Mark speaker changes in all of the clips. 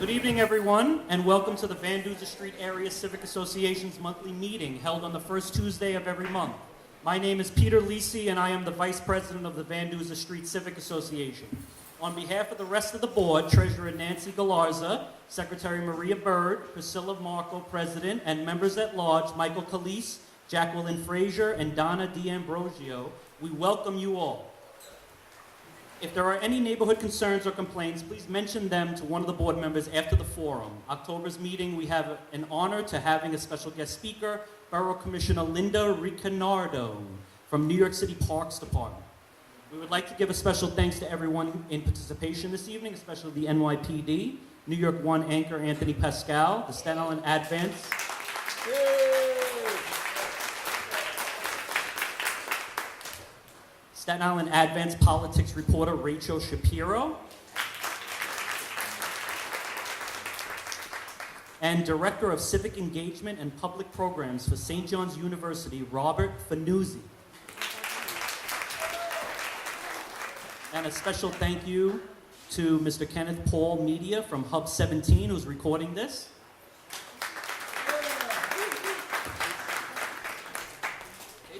Speaker 1: Good evening, everyone, and welcome to the Vanduzer Street Area Civic Association's monthly meeting held on the first Tuesday of every month. My name is Peter Lisi, and I am the Vice President of the Vanduzer Street Civic Association. On behalf of the rest of the board, Treasurer Nancy Galarza, Secretary Maria Bird, Priscilla Marco, President, and members at large Michael Calise, Jacqueline Frazier, and Donna D'Ambrosio, we welcome you all. If there are any neighborhood concerns or complaints, please mention them to one of the board members after the forum. October's meeting, we have an honor to having a special guest speaker, Borough Commissioner Linda Ricciardo from New York City Parks Department. We would like to give a special thanks to everyone in participation this evening, especially the NYPD, New York 1 anchor Anthony Pascal, the Staten Island Advance, Staten Island Advance politics reporter Rachel Shapiro, and Director of Civic Engagement and Public Programs for St. John's University, Robert Vanduzer. And a special thank you to Mr. Kenneth Paul Media from Hub 17, who's recording this.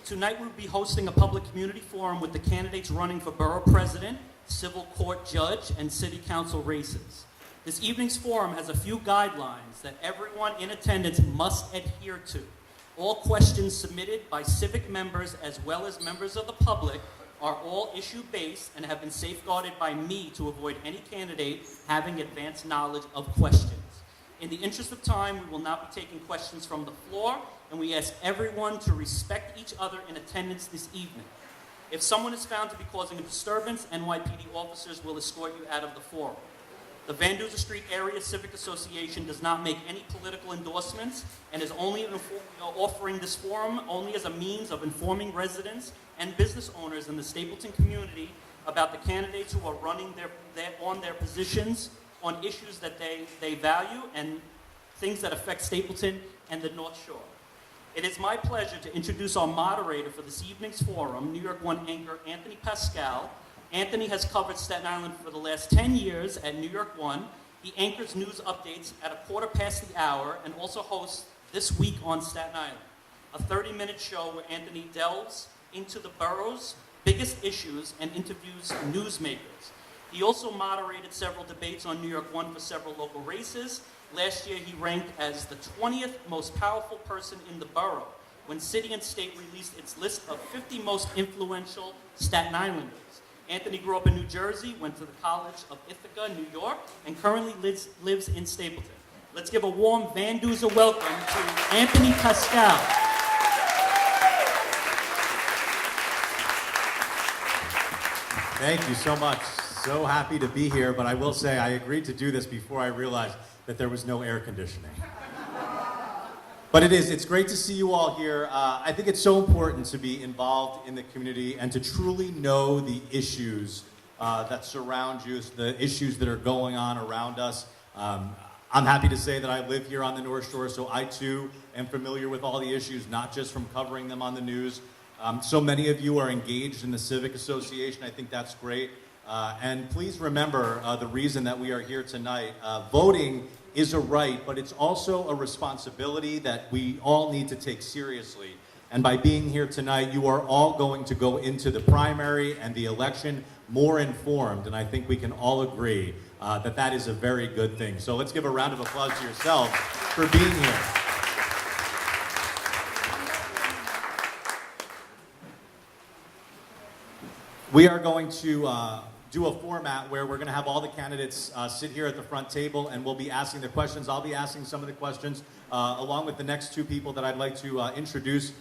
Speaker 1: Tonight we'll be hosting a public community forum with the candidates running for borough president, civil court judge, and city council races. This evening's forum has a few guidelines that everyone in attendance must adhere to. All questions submitted by civic members as well as members of the public are all issue-based and have been safeguarded by me to avoid any candidate having advanced knowledge of questions. In the interest of time, we will not be taking questions from the floor, and we ask everyone to respect each other in attendance this evening. If someone is found to be causing a disturbance, NYPD officers will escort you out of the forum. The Vanduzer Street Area Civic Association does not make any political endorsements and is only offering this forum only as a means of informing residents and business owners in the Stapleton community about the candidates who are running on their positions on issues that they value and things that affect Stapleton and the North Shore. It is my pleasure to introduce our moderator for this evening's forum, New York 1 anchor Anthony Pascal. Anthony has covered Staten Island for the last 10 years at New York 1. He anchors news updates at 1:15 and also hosts This Week on Staten Island, a 30-minute show where Anthony delves into the borough's biggest issues and interviews newsmakers. He also moderated several debates on New York 1 for several local races. Last year, he ranked as the 20th most powerful person in the borough when City and State released its list of 50 most influential Staten Islanders. Anthony grew up in New Jersey, went to the College of Ithaca, New York, and currently lives in Stapleton. Let's give a warm Vanduzer welcome to Anthony Pascal.
Speaker 2: Thank you so much. So happy to be here, but I will say I agreed to do this before I realized that there was no air conditioning. But it's great to see you all here. I think it's so important to be involved in the community and to truly know the issues that surround you, the issues that are going on around us. I'm happy to say that I live here on the North Shore, so I too am familiar with all the issues, not just from covering them on the news. So many of you are engaged in the Civic Association. I think that's great. And please remember the reason that we are here tonight. Voting is a right, but it's also a responsibility that we all need to take seriously. And by being here tonight, you are all going to go into the primary and the election more informed, and I think we can all agree that that is a very good thing. So let's give a round of applause to yourselves for being here. We are going to do a format where we're going to have all the candidates sit here at the front table, and we'll be asking the questions. I'll be asking some of the questions along with the next two people that I'd like to introduce.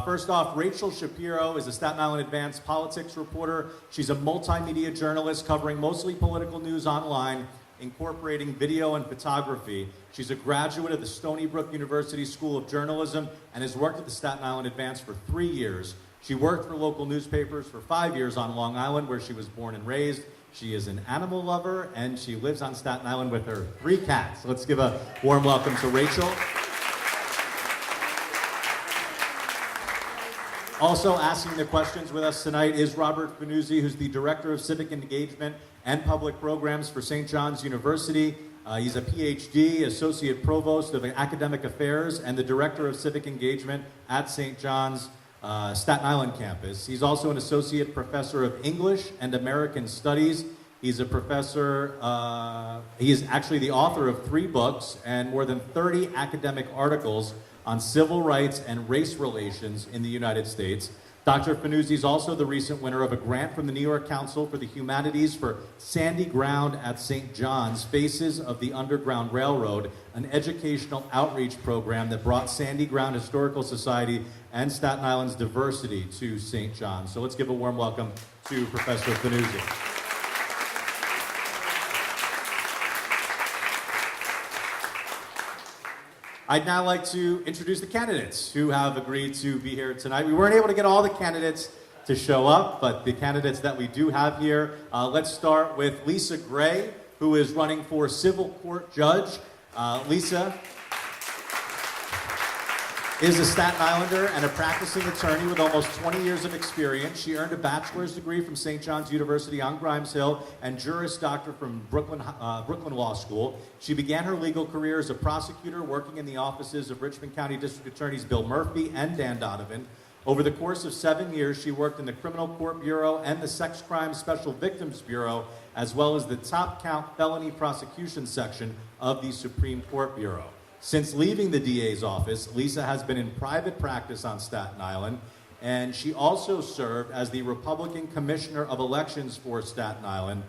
Speaker 2: First off, Rachel Shapiro is a Staten Island Advance politics reporter. She's a multimedia journalist covering mostly political news online, incorporating video and photography. She's a graduate of the Stony Brook University School of Journalism and has worked at the Staten Island Advance for 3 years. She worked for local newspapers for 5 years on Long Island, where she was born and raised. She is an animal lover, and she lives on Staten Island with her 3 cats. Let's give a warm welcome to Rachel. Also asking the questions with us tonight is Robert Vanduzer, who's the Director of Civic Engagement and Public Programs for St. John's University. He's a PhD, Associate Provost of Academic Affairs, and the Director of Civic Engagement at St. John's Staten Island campus. He's also an Associate Professor of English and American Studies. He's a professor, he is actually the author of 3 books and more than 30 academic articles on civil rights and race relations in the United States. Dr. Vanduzer is also the recent winner of a grant from the New York Council for the Humanities for Sandy Ground at St. John's, Faces of the Underground Railroad, an educational outreach program that brought Sandy Ground Historical Society and Staten Island's diversity to St. John's. So let's give a warm welcome to Professor Vanduzer. I'd now like to introduce the candidates who have agreed to be here tonight. We weren't able to get all the candidates to show up, but the candidates that we do have here, let's start with Lisa Gray, who is running for Civil Court Judge. Lisa is a Staten Islander and a practicing attorney with almost 20 years of experience. She earned a bachelor's degree from St. John's University on Grimes Hill and Juris Doctor from Brooklyn Law School. She began her legal career as a prosecutor working in the offices of Richmond County District Attorneys Bill Murphy and Dan Donovan. Over the course of 7 years, she worked in the Criminal Court Bureau and the Sex Crimes Special Victims Bureau, as well as the top count felony prosecution section of the Supreme Court Bureau. Since leaving the DA's office, Lisa has been in private practice on Staten Island, and she also served as the Republican Commissioner of Elections for Staten Island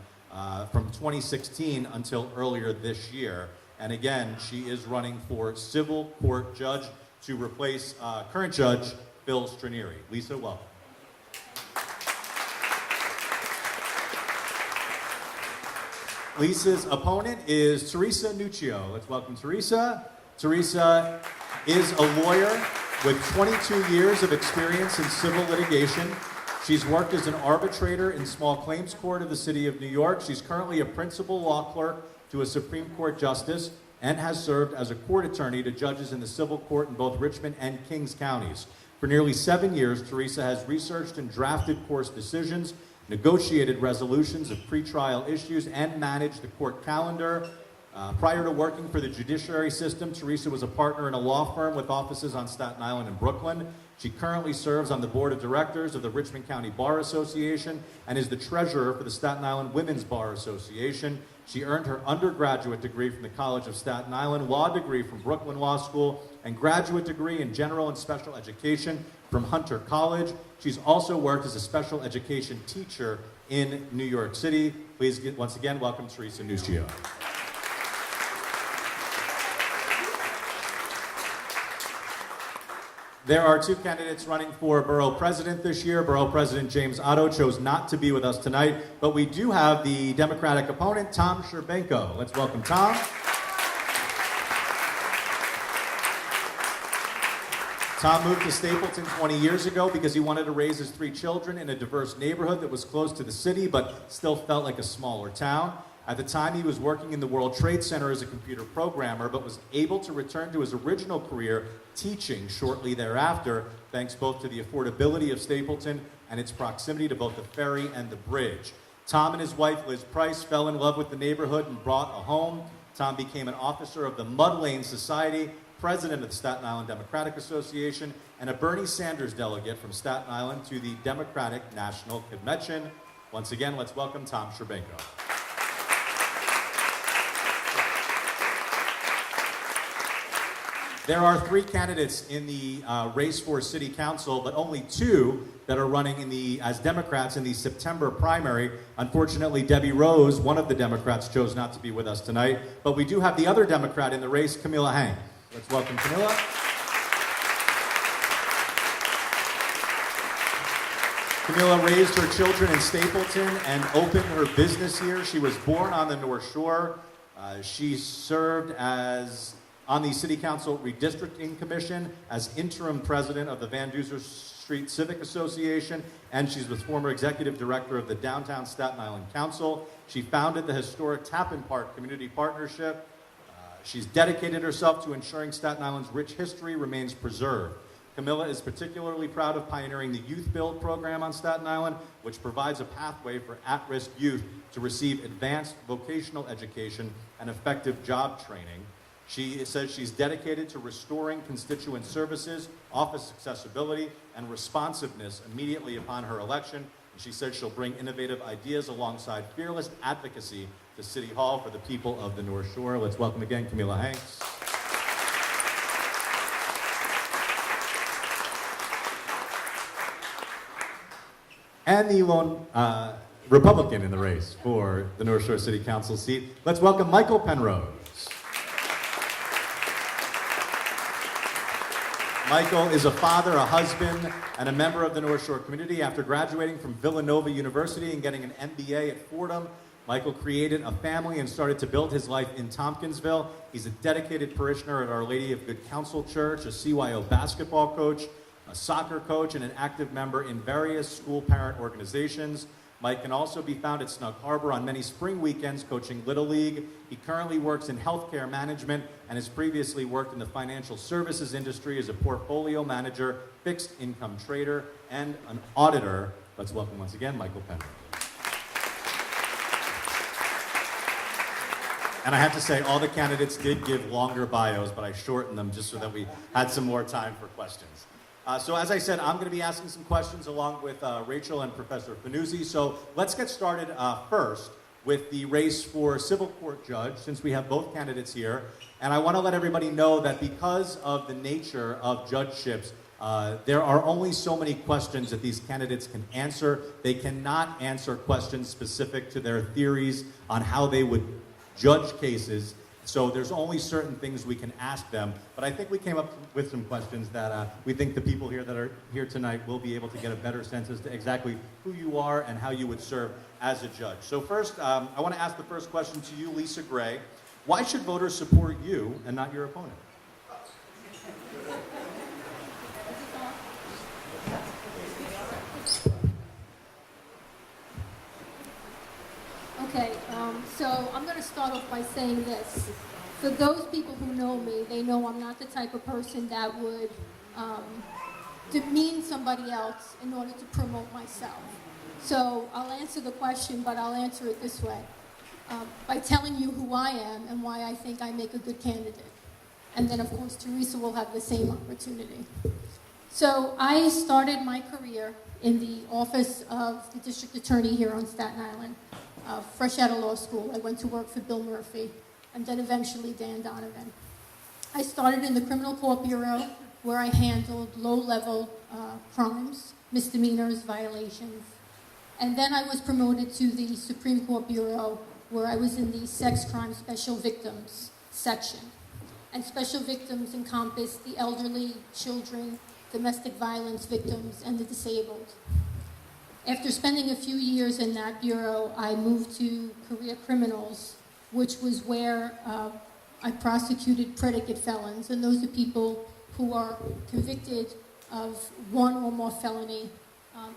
Speaker 2: from 2016 until earlier this year. And again, she is running for Civil Court Judge to replace current Judge Phil Stranieri. Lisa, welcome. Lisa's opponent is Teresa Nuccio. Let's welcome Teresa. Teresa is a lawyer with 22 years of experience in civil litigation. She's worked as an arbitrator in small claims court of the city of New York. She's currently a principal law clerk to a Supreme Court justice and has served as a court attorney to judges in the civil court in both Richmond and Kings counties. For nearly 7 years, Teresa has researched and drafted court decisions, negotiated resolutions of pretrial issues, and managed the court calendar. Prior to working for the judiciary system, Teresa was a partner in a law firm with offices on Staten Island and Brooklyn. She currently serves on the board of directors of the Richmond County Bar Association and is the treasurer for the Staten Island Women's Bar Association. She earned her undergraduate degree from the College of Staten Island, law degree from Brooklyn Law School, and graduate degree in general and special education from Hunter College. She's also worked as a special education teacher in New York City. Please once again welcome Teresa Nuccio. There are 2 candidates running for borough president this year. Borough President James Otto chose not to be with us tonight, but we do have the Democratic opponent, Tom Scherbenko. Let's welcome Tom. Tom moved to Stapleton 20 years ago because he wanted to raise his 3 children in a diverse neighborhood that was close to the city, but still felt like a smaller town. At the time, he was working in the World Trade Center as a computer programmer, but was able to return to his original career teaching shortly thereafter, thanks both to the affordability of Stapleton and its proximity to both the ferry and the bridge. Tom and his wife, Liz Price, fell in love with the neighborhood and bought a home. Tom became an officer of the Mud Lane Society, president of the Staten Island Democratic Association, and a Bernie Sanders delegate from Staten Island to the Democratic National Convention. Once again, let's welcome Tom Scherbenko. There are 3 candidates in the race for city council, but only 2 that are running as Democrats in the September primary. Unfortunately, Debbie Rose, one of the Democrats, chose not to be with us tonight, but we do have the other Democrat in the race, Camilla Hang. Let's welcome Camilla. Camilla raised her children in Stapleton and opened her business here. She was born on the North Shore. She served on the City Council Redistricting Commission as interim president of the Vanduzer Street Civic Association, and she's the former executive director of the Downtown Staten Island Council. She founded the historic Tappan Park Community Partnership. She's dedicated herself to ensuring Staten Island's rich history remains preserved. Camilla is particularly proud of pioneering the Youth Build program on Staten Island, which provides a pathway for at-risk youth to receive advanced vocational education and effective job training. She says she's dedicated to restoring constituent services, office accessibility, and responsiveness immediately upon her election. And she says she'll bring innovative ideas alongside fearless advocacy to City Hall for the people of the North Shore. Let's welcome again Camilla Hanks. And the lone Republican in the race for the North Shore City Council seat. Let's welcome Michael Penrose. Michael is a father, a husband, and a member of the North Shore community. After graduating from Villanova University and getting an MBA at Fordham, Michael created a family and started to build his life in Tompkinsville. He's a dedicated parishioner at Our Lady of Good Counsel Church, a CYO basketball coach, a soccer coach, and an active member in various school parent organizations. Mike can also be found at Snug Harbor on many spring weekends coaching Little League. He currently works in healthcare management and has previously worked in the financial services industry as a portfolio manager, fixed income trader, and an auditor. Let's welcome once again Michael Penrose. And I have to say, all the candidates did give longer bios, but I shortened them just so that we had some more time for questions. So as I said, I'm going to be asking some questions along with Rachel and Professor Vanduzer. So let's get started first with the race for civil court judge, since we have both candidates here. And I want to let everybody know that because of the nature of judgeships, there are only so many questions that these candidates can answer. They cannot answer questions specific to their theories on how they would judge cases. So there's only certain things we can ask them, but I think we came up with some questions that we think the people here that are here tonight will be able to get a better sense as to exactly who you are and how you would serve as a judge. So first, I want to ask the first question to you, Lisa Gray. Why should voters support you and not your opponent?
Speaker 3: Okay, so I'm going to start off by saying this. For those people who know me, they know I'm not the type of person that would demean somebody else in order to promote myself. So I'll answer the question, but I'll answer it this way. By telling you who I am and why I think I make a good candidate. And then, of course, Teresa will have the same opportunity. So I started my career in the office of the district attorney here on Staten Island. Fresh out of law school, I went to work for Bill Murphy, and then eventually Dan Donovan. I started in the Criminal Court Bureau, where I handled low-level crimes, misdemeanors, violations. And then I was promoted to the Supreme Court Bureau, where I was in the Sex Crime Special Victims section. And special victims encompass the elderly, children, domestic violence victims, and the disabled. After spending a few years in that bureau, I moved to career criminals, which was where I prosecuted predicate felons, and those are people who are convicted of one or more felony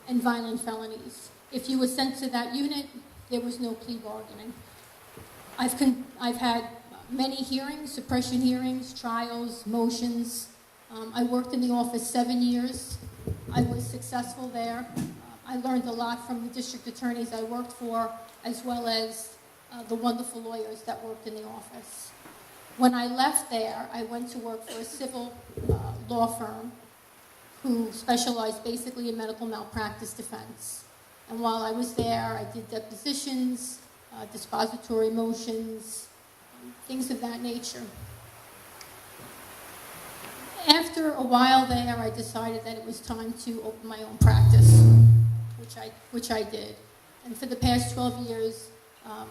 Speaker 3: and violent felonies. If you were sent to that unit, there was no plea bargaining. I've had many hearings, suppression hearings, trials, motions. I worked in the office 7 years. I was successful there. I learned a lot from the district attorneys I worked for, as well as the wonderful lawyers that worked in the office. When I left there, I went to work for a civil law firm who specialized basically in medical malpractice defense. And while I was there, I did depositions, dispository motions, things of that nature. After a while there, I decided that it was time to open my own practice, which I did. And for the past 12 years,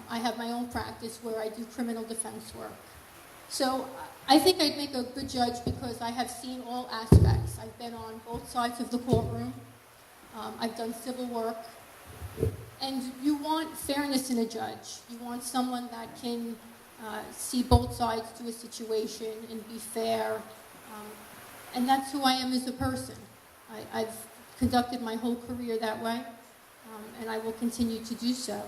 Speaker 3: I have my own practice where I do criminal defense work. So I think I'd make a good judge because I have seen all aspects. I've been on both sides of the courtroom. I've done civil work. And you want fairness in a judge. You want someone that can see both sides to a situation and be fair. And that's who I am as a person. I've conducted my whole career that way, and I will continue to do so.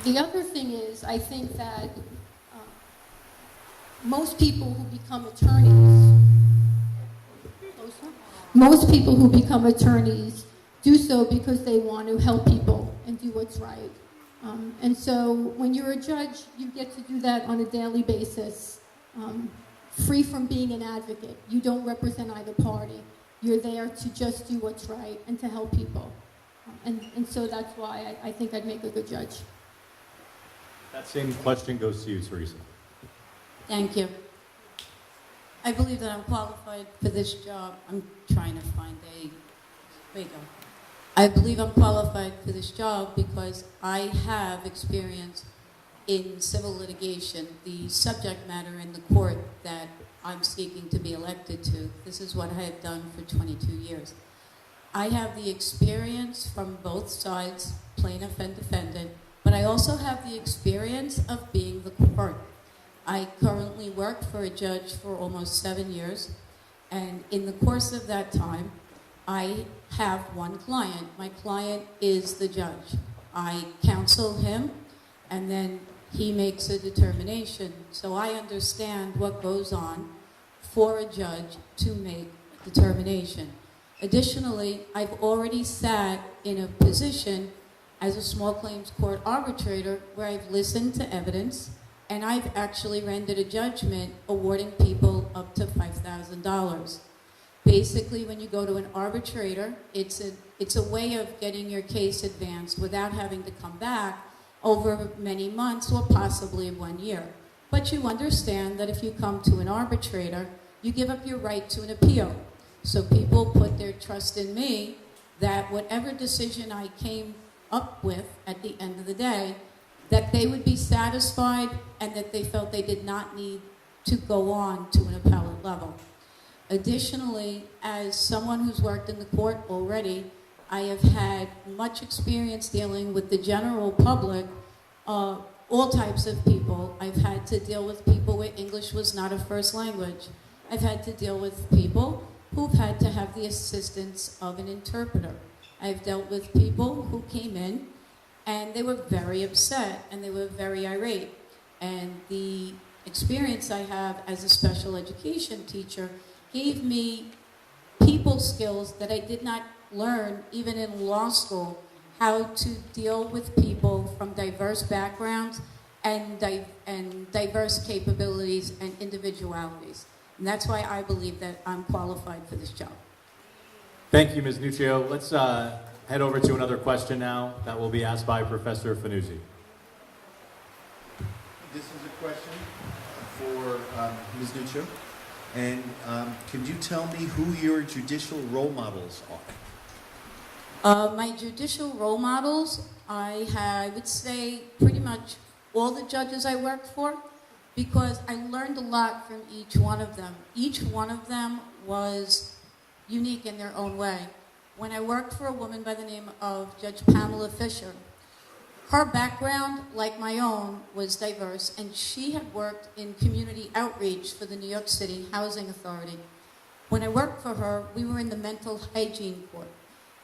Speaker 3: The other thing is, I think that most people who become attorneys, do so because they want to help people and do what's right. And so when you're a judge, you get to do that on a daily basis, free from being an advocate. You don't represent either party. You're there to just do what's right and to help people. And so that's why I think I'd make a good judge.
Speaker 2: That same question goes to you, Teresa.
Speaker 4: Thank you. I believe that I'm qualified for this job. I'm trying to find there you go. I believe I'm qualified for this job because I have experience in civil litigation, the subject matter in the court that I'm seeking to be elected to. This is what I have done for 22 years. I have the experience from both sides, plaintiff and defendant, but I also have the experience of being the court. I currently work for a judge for almost 7 years, and in the course of that time, I have one client. My client is the judge. I counsel him, and then he makes a determination. So I understand what goes on for a judge to make a determination. Additionally, I've already sat in a position as a small claims court arbitrator where I've listened to evidence, and I've actually rendered a judgment awarding people up to $5,000. Basically, when you go to an arbitrator, it's a way of getting your case advanced without having to come back over many months or possibly 1 year. But you understand that if you come to an arbitrator, you give up your right to an appeal. So people put their trust in me that whatever decision I came up with at the end of the day, that they would be satisfied and that they felt they did not need to go on to an appellate level. Additionally, as someone who's worked in the court already, I have had much experience dealing with the general public, all types of people. I've had to deal with people where English was not a first language. I've had to deal with people who've had to have the assistance of an interpreter. I've dealt with people who came in and they were very upset and they were very irate. And the experience I have as a special education teacher gave me people skills that I did not learn even in law school, how to deal with people from diverse backgrounds and diverse capabilities and individualities. And that's why I believe that I'm qualified for this job.
Speaker 2: Thank you, Ms. Nuccio. Let's head over to another question now that will be asked by Professor Vanduzer.
Speaker 5: This is a question for Ms. Nuccio. And can you tell me who your judicial role models are?
Speaker 4: My judicial role models, I would say pretty much all the judges I worked for, because I learned a lot from each one of them. Each one of them was unique in their own way. When I worked for a woman by the name of Judge Pamela Fisher, her background, like my own, was diverse, and she had worked in community outreach for the New York City Housing Authority. When I worked for her, we were in the mental hygiene court.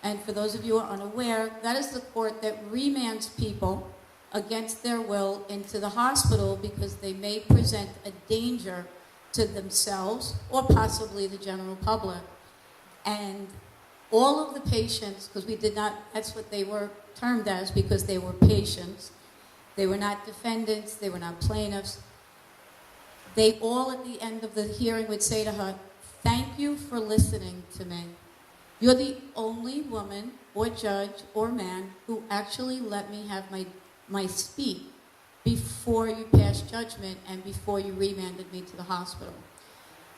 Speaker 4: And for those of you who are unaware, that is the court that remands people against their will into the hospital because they may present a danger to themselves or possibly the general public. And all of the patients, because we did not, that's what they were termed as, because they were patients. They were not defendants, they were not plaintiffs. They all at the end of the hearing would say to her, "Thank you for listening to me. You're the only woman or judge or man who actually let me have my speak before you passed judgment and before you remanded me to the hospital."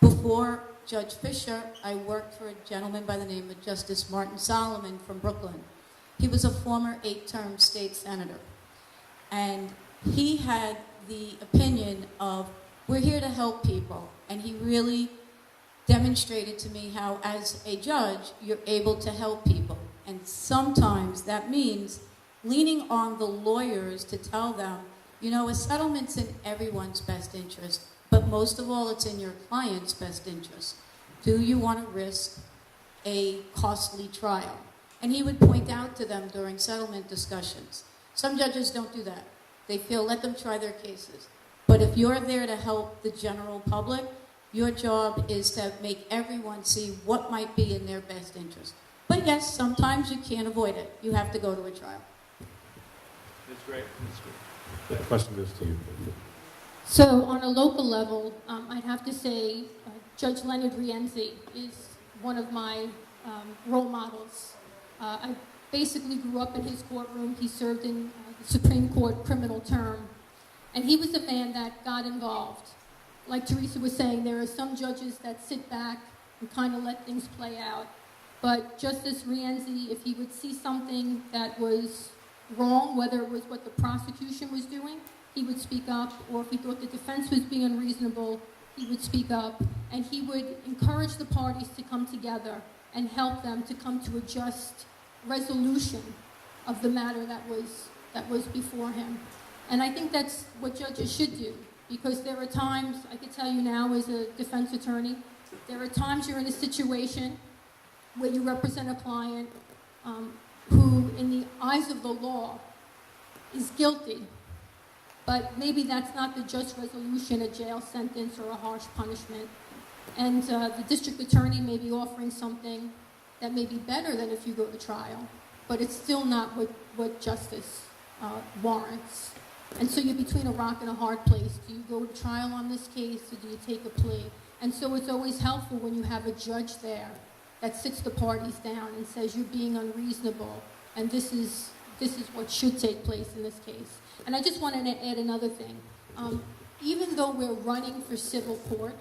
Speaker 4: Before Judge Fisher, I worked for a gentleman by the name of Justice Martin Solomon from Brooklyn. He was a former 8-term state senator. And he had the opinion of, we're here to help people. And he really demonstrated to me how, as a judge, you're able to help people. And sometimes that means leaning on the lawyers to tell them, you know, a settlement's in everyone's best interest, but most of all, it's in your client's best interest. Do you want to risk a costly trial? And he would point out to them during settlement discussions. Some judges don't do that. They feel, let them try their cases. But if you're there to help the general public, your job is to make everyone see what might be in their best interest. But yes, sometimes you can't avoid it. You have to go to a trial.
Speaker 2: That's great. That's great. That question goes to you.
Speaker 3: So on a local level, I'd have to say Judge Leonard Rienzi is one of my role models. I basically grew up in his courtroom. He served in the Supreme Court criminal term. And he was a man that got involved. Like Teresa was saying, there are some judges that sit back and kind of let things play out. But Justice Rienzi, if he would see something that was wrong, whether it was what the prosecution was doing, he would speak up, or if he thought the defense was being unreasonable, he would speak up, and he would encourage the parties to come together and help them to come to a just resolution of the matter that was before him. And I think that's what judges should do, because there are times, I can tell you now as a defense attorney, there are times you're in a situation where you represent a client who, in the eyes of the law, is guilty. But maybe that's not the just resolution, a jail sentence or a harsh punishment. And the district attorney may be offering something that may be better than if you go to trial, but it's still not what justice warrants. And so you're between a rock and a hard place. Do you go to trial on this case, or do you take a plea? And so it's always helpful when you have a judge there that sits the parties down and says you're being unreasonable, and this is what should take place in this case. And I just wanted to add another thing. Even though we're running for civil court,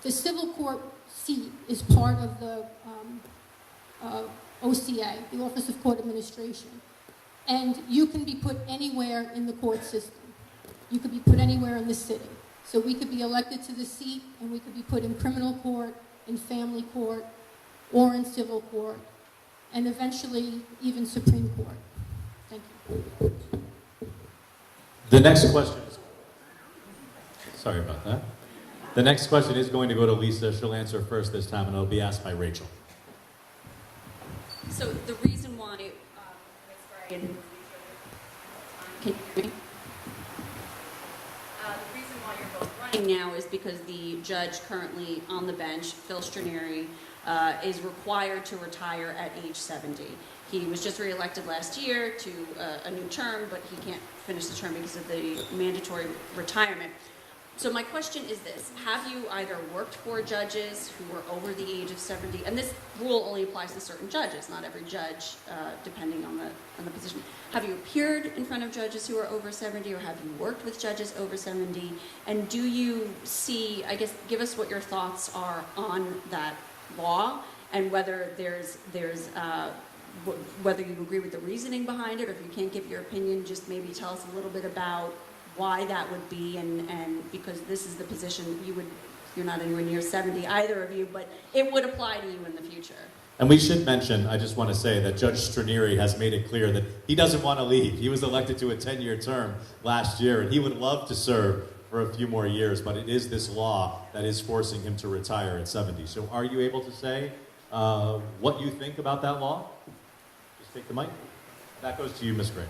Speaker 3: the civil court seat is part of the OCA, the Office of Court Administration. And you can be put anywhere in the court system. You could be put anywhere in the city. So we could be elected to the seat, and we could be put in criminal court, in family court, or in civil court, and eventually even Supreme Court. Thank you.
Speaker 2: The next question is, sorry about that. The next question is going to go to Lisa. She'll answer first this time, and it'll be asked by Rachel.
Speaker 6: So the reason why, can you hear me? The reason why you're both running now is because the judge currently on the bench, Phil Stranieri, is required to retire at age 70. He was just reelected last year to a new term, but he can't finish the term because of the mandatory retirement. So my question is this: have you either worked for judges who are over the age of 70? And this rule only applies to certain judges, not every judge, depending on the position. Have you appeared in front of judges who are over 70, or have you worked with judges over 70? And do you see, I guess, give us what your thoughts are on that law, and whether whether you agree with the reasoning behind it, or if you can't give your opinion, just maybe tell us a little bit about why that would be, and because this is the position you're not anywhere near 70, either of you, but it would apply to you in the future.
Speaker 2: And we should mention, I just want to say that Judge Stranieri has made it clear that he doesn't want to leave. He was elected to a 10-year term last year, and he would love to serve for a few more years, but it is this law that is forcing him to retire at 70. So are you able to say what you think about that law? Just take the mic. That goes to you, Ms. Gray.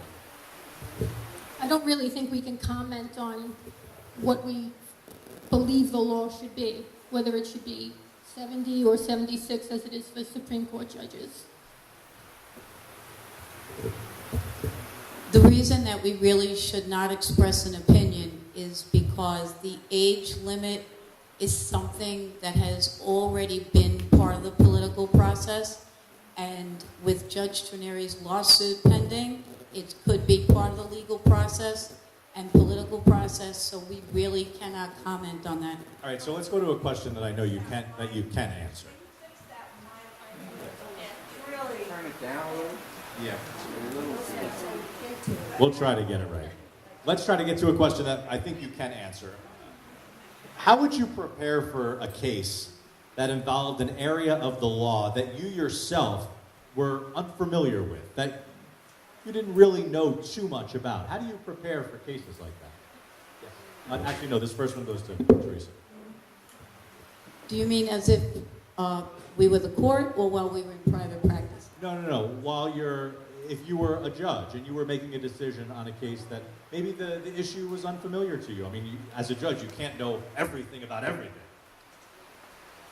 Speaker 3: I don't really think we can comment on what we believe the law should be, whether it should be 70 or 76 as it is for Supreme Court judges.
Speaker 4: The reason that we really should not express an opinion is because the age limit is something that has already been part of the political process, and with Judge Stranieri's lawsuit pending, it could be part of the legal process and political process, so we really cannot comment on that.
Speaker 2: All right, so let's go to a question that I know you can answer.
Speaker 7: Turn it down a little.
Speaker 2: Yeah. We'll try to get it right. Let's try to get to a question that I think you can answer. How would you prepare for a case that involved an area of the law that you yourself were unfamiliar with, that you didn't really know too much about? How do you prepare for cases like that? Yes. Actually, no, this first one goes to Teresa.
Speaker 4: Do you mean as if we were the court, or while we were in private practice?
Speaker 2: No. While you're if you were a judge and you were making a decision on a case that maybe the issue was unfamiliar to you. I mean, as a judge, you can't know everything about everything.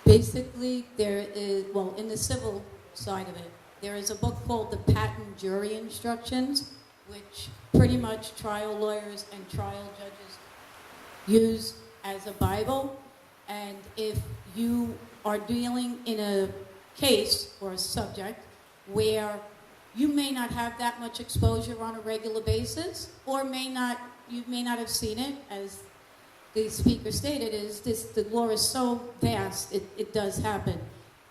Speaker 4: Basically, there is, well, in the civil side of it, there is a book called The Patent Jury Instructions, which pretty much trial lawyers and trial judges use as a Bible. And if you are dealing in a case or a subject where you may not have that much exposure on a regular basis, or you may not have seen it, as the speaker stated, the law is so vast, it does happen.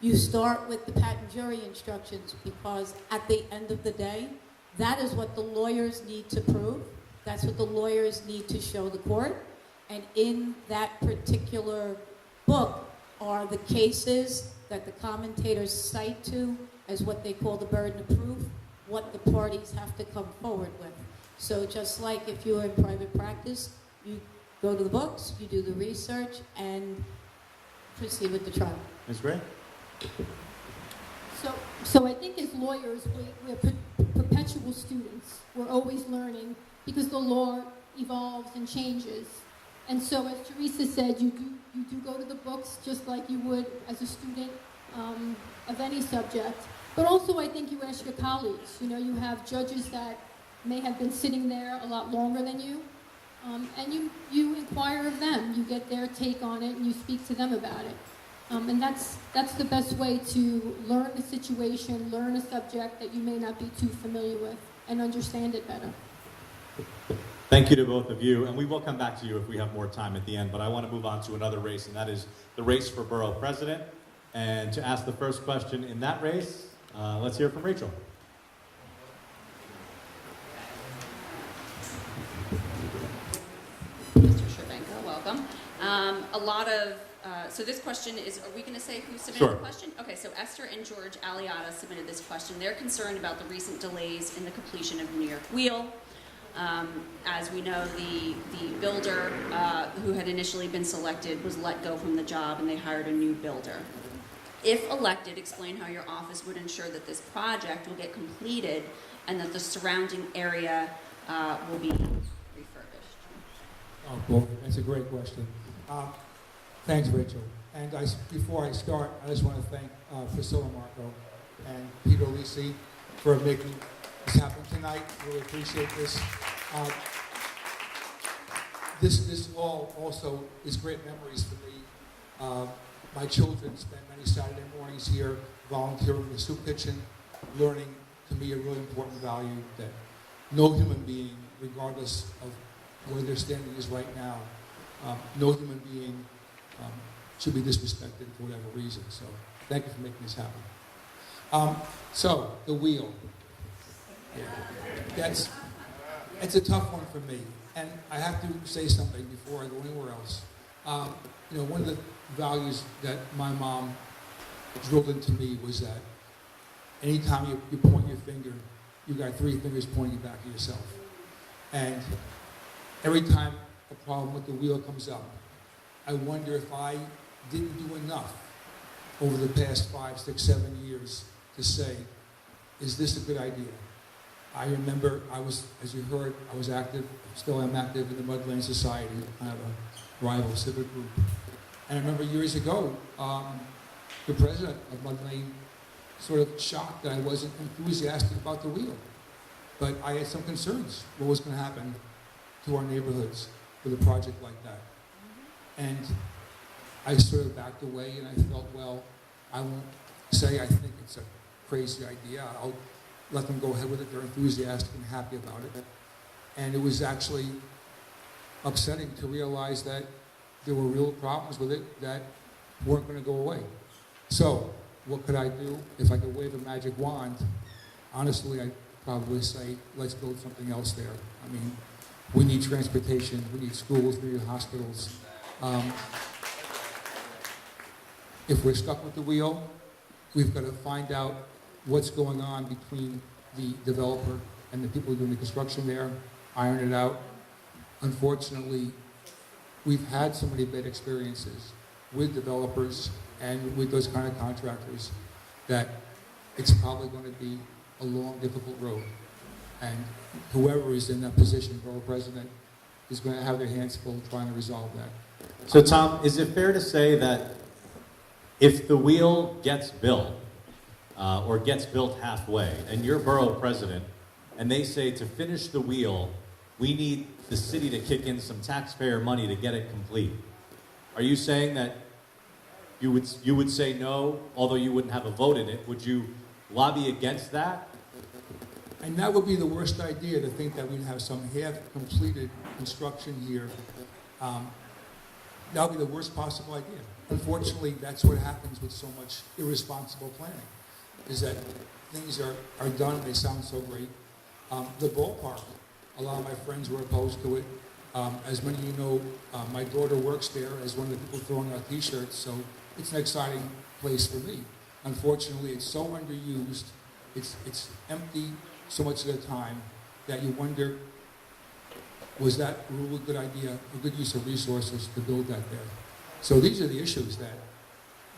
Speaker 4: You start with the patent jury instructions because at the end of the day, that is what the lawyers need to prove. That's what the lawyers need to show the court. And in that particular book are the cases that the commentators cite to as what they call the burden of proof, what the parties have to come forward with. So just like if you're in private practice, you go to the books, you do the research, and proceed with the trial.
Speaker 2: Ms. Gray?
Speaker 3: So I think as lawyers, we're perpetual students. We're always learning because the law evolves and changes. And so as Teresa said, you do go to the books just like you would as a student of any subject. But also I think you ask your colleagues. You know, you have judges that may have been sitting there a lot longer than you. And you inquire of them. You get their take on it and you speak to them about it. And that's the best way to learn the situation, learn a subject that you may not be too familiar with, and understand it better.
Speaker 2: Thank you to both of you, and we will come back to you if we have more time at the end, but I want to move on to another race, and that is the race for borough president. And to ask the first question in that race, let's hear from Rachel.
Speaker 6: Mr. Sherbenko, welcome. So this question is, are we going to say who submitted
Speaker 2: Sure.
Speaker 6: the question? Okay, so Esther and George Aliata submitted this question. They're concerned about the recent delays in the completion of the New York Wheel. As we know, the builder who had initially been selected was let go from the job and they hired a new builder. If elected, explain how your office would ensure that this project will get completed and that the surrounding area will be refurbished.
Speaker 8: Oh, boy, that's a great question. Thanks, Rachel. And before I start, I just want to thank Priscilla Marco and Peter Lisi for making this happen tonight. Really appreciate this. This all also is great memories for me. My children spent many Saturday mornings here volunteering in the soup kitchen, learning to me a really important value that no human being, regardless of where their standing is right now, no human being should be disrespected for whatever reason. So thank you for making this happen. So the wheel. Yeah. It's a tough one for me. And I have to say something before I go anywhere else. One of the values that my mom drilled into me was that anytime you point your finger, you got three fingers pointing back at yourself. And every time a problem with the wheel comes up, I wonder if I didn't do enough over the past 5, 6, 7 years to say, is this a good idea? I remember as you heard, I was active, still am active in the Mud Lane Society, kind of a rival civic group. And I remember years ago, the president of Mud Lane sort of shocked that I wasn't enthusiastic about the wheel. But I had some concerns what was going to happen to our neighborhoods with a project like that. And I sort of backed away and I felt, well, I won't say I think it's a crazy idea. I'll let them go ahead with it. They're enthusiastic and happy about it. And it was actually upsetting to realize that there were real problems with it that weren't going to go away. So what could I do? If I could wave a magic wand, honestly, I'd probably say, let's build something else there. I mean, we need transportation, we need schools, we need hospitals. If we're stuck with the wheel, we've got to find out what's going on between the developer and the people doing the construction there, iron it out. Unfortunately, we've had so many bad experiences with developers and with those kind of contractors that it's probably going to be a long, difficult road. And whoever is in that position, borough president, is going to have their hands full trying to resolve that.
Speaker 2: So Tom, is it fair to say that if the wheel gets built, or gets built halfway, and you're borough president, and they say to finish the wheel, we need the city to kick in some taxpayer money to get it complete, are you saying that you would say no, although you wouldn't have a vote in it? Would you lobby against that?
Speaker 8: And that would be the worst idea, to think that we'd have some half-completed construction here. That would be the worst possible idea. Unfortunately, that's what happens with so much irresponsible planning, is that things are done, they sound so great. The ballpark, a lot of my friends were opposed to it. As many of you know, my daughter works there as one of the people throwing out t-shirts, so it's an exciting place for me. Unfortunately, it's so underused, it's empty so much of the time that you wonder, was that really a good idea, a good use of resources to build that there? So these are the issues that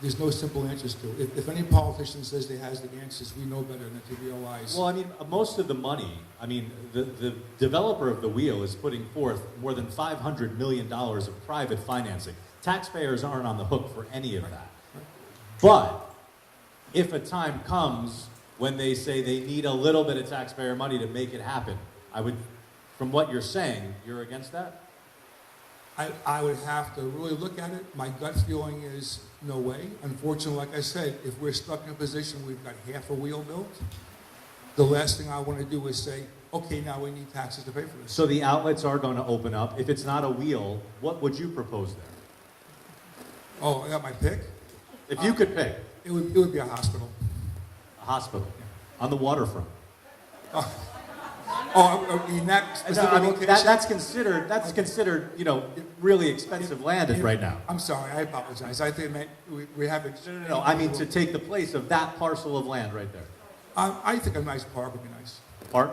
Speaker 8: there's no simple answers to. If any politician says they has the answers, we know better than to realize.
Speaker 2: Well, I mean, most of the money, I mean, the developer of the wheel is putting forth more than $500 million of private financing. Taxpayers aren't on the hook for any of that. But if a time comes when they say they need a little bit of taxpayer money to make it happen, from what you're saying, you're against that?
Speaker 8: I would have to really look at it. My gut feeling is no way. Unfortunately, like I said, if we're stuck in a position we've got half a wheel built, the last thing I want to do is say, okay, now we need taxes to pay for this.
Speaker 2: So the outlets are going to open up. If it's not a wheel, what would you propose there?
Speaker 8: Oh, I got my pick?
Speaker 2: If you could pick
Speaker 8: It would be a hospital.
Speaker 2: a hospital on the waterfront.
Speaker 8: In that specific
Speaker 2: No, I mean,
Speaker 8: location?
Speaker 2: that's considered, really expensive land right now.
Speaker 8: I'm sorry, I apologize. I think it meant we have it.
Speaker 2: No, I mean to take the place of that parcel of land right there.
Speaker 8: I think a nice park would be nice.
Speaker 2: Park?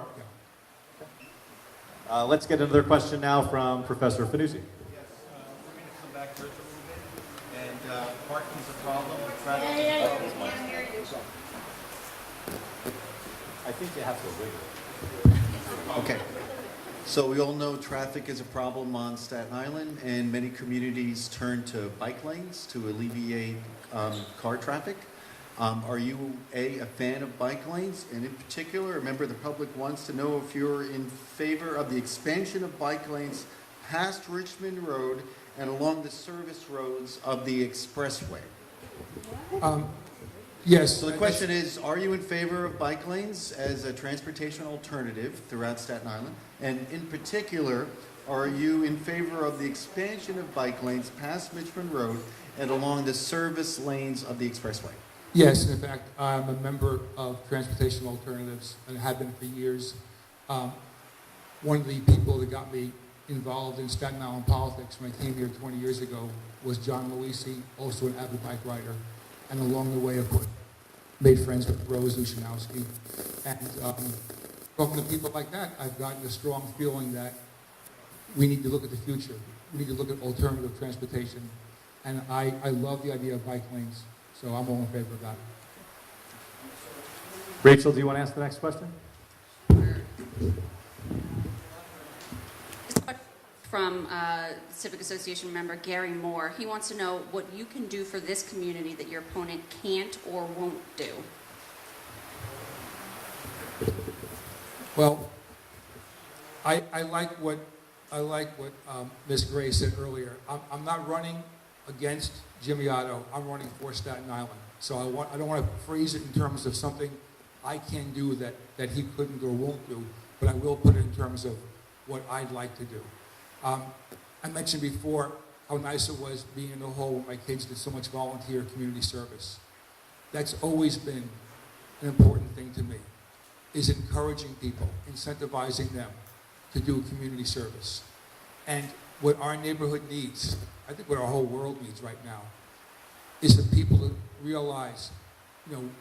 Speaker 8: Yeah.
Speaker 2: Let's get another question now from Professor Fanuzzi.
Speaker 5: Yes, we're going to come back to it a little bit. And parking's a problem, traffic is a problem.
Speaker 2: I think you have to wiggle.
Speaker 5: Okay. So we all know traffic is a problem on Staten Island, and many communities turn to bike lanes to alleviate car traffic. Are you, a fan of bike lanes? And in particular, a member of the public wants to know if you're in favor of the expansion of bike lanes past Richmond Road and along the service roads of the expressway.
Speaker 8: Yes.
Speaker 5: So the question is, are you in favor of bike lanes as a transportation alternative throughout Staten Island? And in particular, are you in favor of the expansion of bike lanes past Richmond Road and along the service lanes of the expressway?
Speaker 8: Yes, in fact, I'm a member of Transportation Alternatives and have been for years. One of the people that got me involved in Staten Island politics when I came here 20 years ago was John Luisi, also an avid bike rider. And along the way, of course, made friends with Rose Lushanowski. And talking to people like that, I've gotten a strong feeling that we need to look at the future. We need to look at alternative transportation. And I love the idea of bike lanes, so I'm all in favor of that.
Speaker 2: Rachel, do you want to ask the next question?
Speaker 6: From Civic Association member Gary Moore. He wants to know what you can do for this community that your opponent can't or won't do.
Speaker 8: Well, I like what Ms. Gray said earlier. I'm not running against Jimmy Otto. I'm running for Staten Island. So I don't want to phrase it in terms of something I can do that he couldn't or won't do, but I will put it in terms of what I'd like to do. I mentioned before how nice it was being in the hole when my kids did so much volunteer community service. That's always been an important thing to me, is encouraging people, incentivizing them to do community service. And what our neighborhood needs, I think what our whole world needs right now, is for people to realize,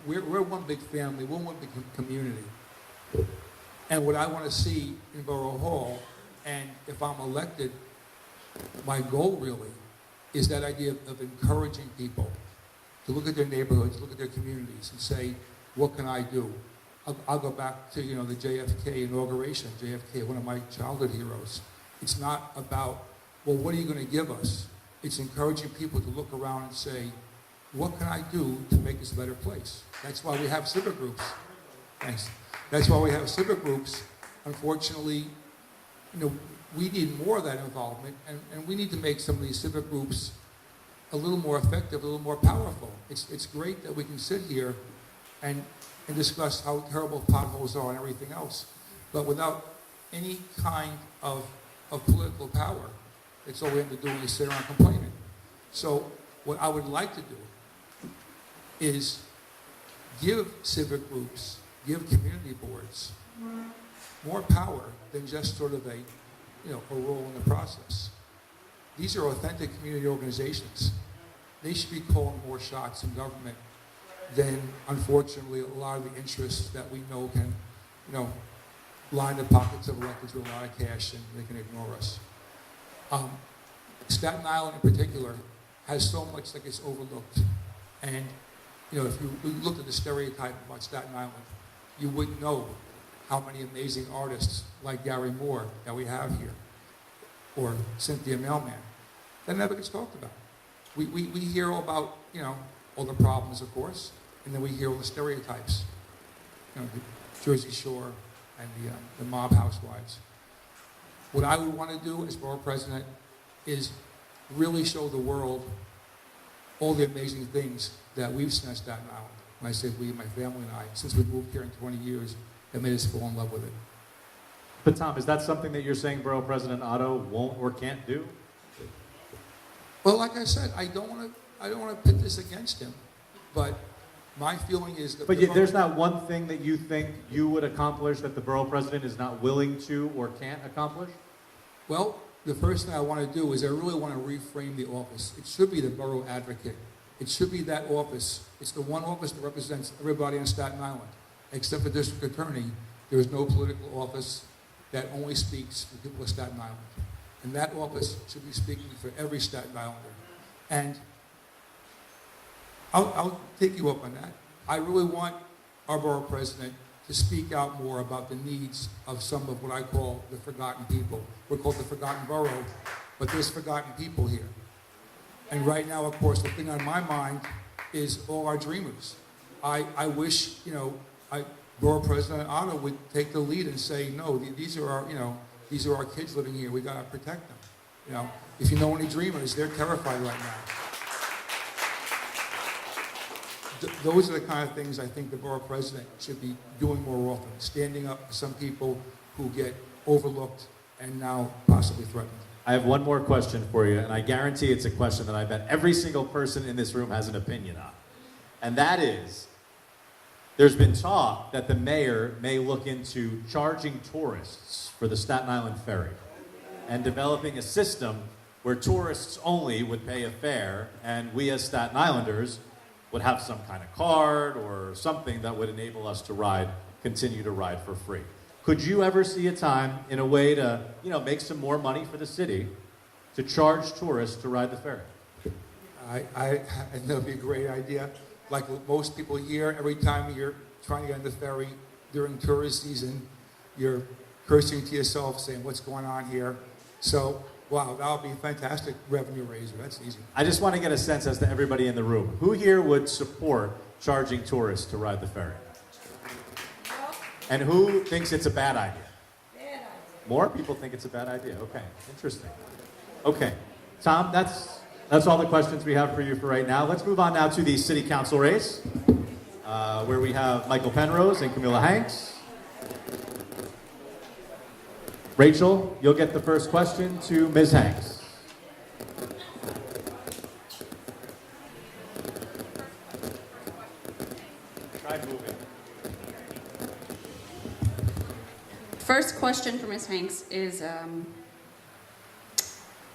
Speaker 8: we're one big family, we're one big community. And what I want to see in Borough Hall, and if I'm elected, my goal really is that idea of encouraging people to look at their neighborhoods, look at their communities, and say, what can I do? I'll go back to, the JFK inauguration. JFK, one of my childhood heroes. It's not about, well, what are you going to give us? It's encouraging people to look around and say, what can I do to make this a better place? That's why we have civic groups. Thanks. That's why we have civic groups. Unfortunately, we need more of that involvement, and we need to make some of these civic groups a little more effective, a little more powerful. It's great that we can sit here and discuss how terrible potholes are and everything else, but without any kind of political power, it's all we have to do is sit around complaining. So what I would like to do is give civic groups, give community boards more power than just sort of a role in the process. These are authentic community organizations. They should be calling more shots in government than, unfortunately, a lot of the interests that we know can, line the pockets of electeds with a lot of cash, and they can ignore us. Staten Island in particular has so much that gets overlooked. And, if you looked at the stereotype about Staten Island, you wouldn't know how many amazing artists like Gary Moore that we have here, or Cynthia Mailman. That never gets talked about. We hear all about, all the problems, of course, and then we hear all the stereotypes. The Jersey Shore and the mob housewives. What I would want to do as borough president is really show the world all the amazing things that we've seen at Staten Island. When I say we, my family and I, since we moved here in 20 years, that made us fall in love with it.
Speaker 2: But Tom, is that something that you're saying Borough President Otto won't or can't do?
Speaker 8: Well, like I said, I don't want to pit this against him, but my feeling is that.
Speaker 2: But there's not one thing that you think you would accomplish that the borough president is not willing to or can't accomplish?
Speaker 8: Well, the first thing I want to do is I really want to reframe the office. It should be the borough advocate. It should be that office. It's the one office that represents everybody on Staten Island. Except for district attorney, there is no political office that only speaks for people of Staten Island. And that office should be speaking for every Staten Islander. And I'll take you up on that. I really want our borough president to speak out more about the needs of some of what I call the forgotten people. We're called the forgotten borough, but there's forgotten people here. And right now, of course, the thing on my mind is all our dreamers. I wish, Borough President Otto would take the lead and say, no, these are our kids living here. We got to protect them. If you know any dreamers, they're terrified right now. Those are the kind of things I think the borough president should be doing more often, standing up for some people who get overlooked and now possibly threatened.
Speaker 2: I have one more question for you, and I guarantee it's a question that I bet every single person in this room has an opinion on. And that is, there's been talk that the mayor may look into charging tourists for the Staten Island ferry and developing a system where tourists only would pay a fare and we as Staten Islanders would have some kind of card or something that would enable us to continue to ride for free. Could you ever see a time in a way to, make some more money for the city to charge tourists to ride the ferry?
Speaker 8: I think that would be a great idea. Like most people here, every time you're trying to get on the ferry during tourist season, you're cursing to yourself, saying, what's going on here? So, wow, that would be a fantastic revenue raiser. That's easy.
Speaker 2: I just want to get a sense as to everybody in the room. Who here would support charging tourists to ride the ferry? And who thinks it's a bad idea? Bad idea. More people think it's a bad idea. Okay, interesting. Okay, Tom, that's all the questions we have for you for right now. Let's move on now to the city council race, where we have Michael Penrose and Camilla Hanks. Rachel, you'll get the first question to Ms. Hanks. Try moving.
Speaker 6: First question for Ms. Hanks is,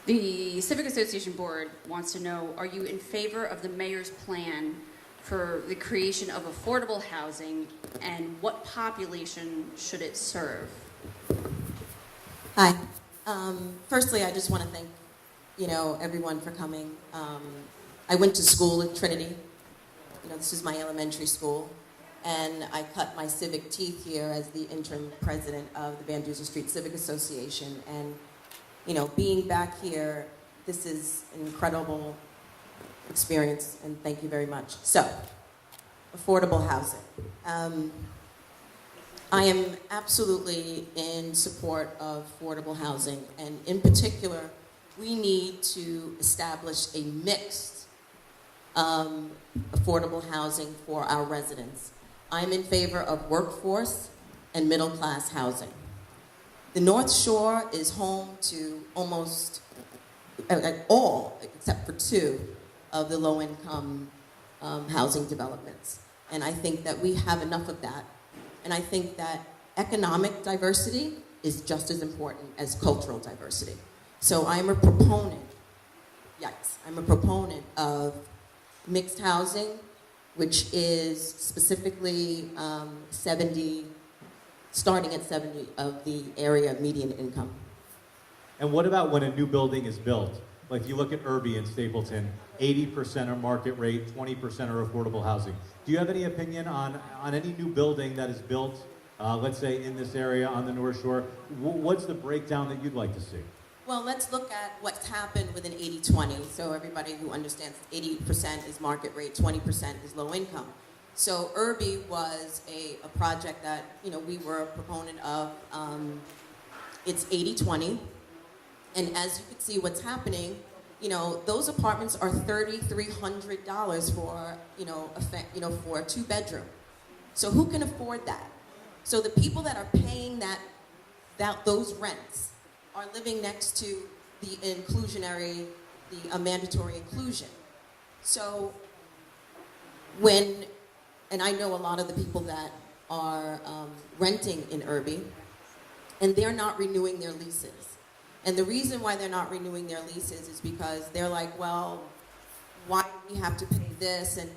Speaker 6: the Civic Association Board wants to know, are you in favor of the mayor's plan for the creation of affordable housing, and what population should it serve?
Speaker 9: Hi. Firstly, I just want to thank, everyone for coming. I went to school at Trinity. This is my elementary school. and I cut my civic teeth here as the interim president of the Vanduzer Street Civic Association. And, you know, being back here, this is an incredible experience, and thank you very much. So, affordable housing. I am absolutely in support of affordable housing, and in particular, we need to establish a mixed affordable housing for our residents. I'm in favor of workforce and middle-class housing. The North Shore is home to almost all, except for 2, of the low-income housing developments. And I think that we have enough of that. And I think that economic diversity is just as important as cultural diversity. So I'm a proponent, I'm a proponent of mixed housing, which is specifically starting at 70 of the area median income.
Speaker 2: And what about when a new building is built? Like if you look at Irby and Stapleton, 80% are market rate, 20% are affordable housing. Do you have any opinion on any new building that is built, let's say in this area on the North Shore? What's the breakdown that you'd like to see?
Speaker 9: Well, let's look at what's happened with an 80-20. So everybody who understands 80% is market rate, 20% is low income. So Irby was a project that, you know, we were a proponent of. It's 80-20. And as you can see what's happening, you know, those apartments are $3,300 for, for a 2-bedroom. So who can afford that? So the people that are paying those rents are living next to the mandatory inclusion. So and I know a lot of the people that are renting in Irby, and they're not renewing their leases. And the reason why they're not renewing their leases is because they're like, well, why do we have to pay this? And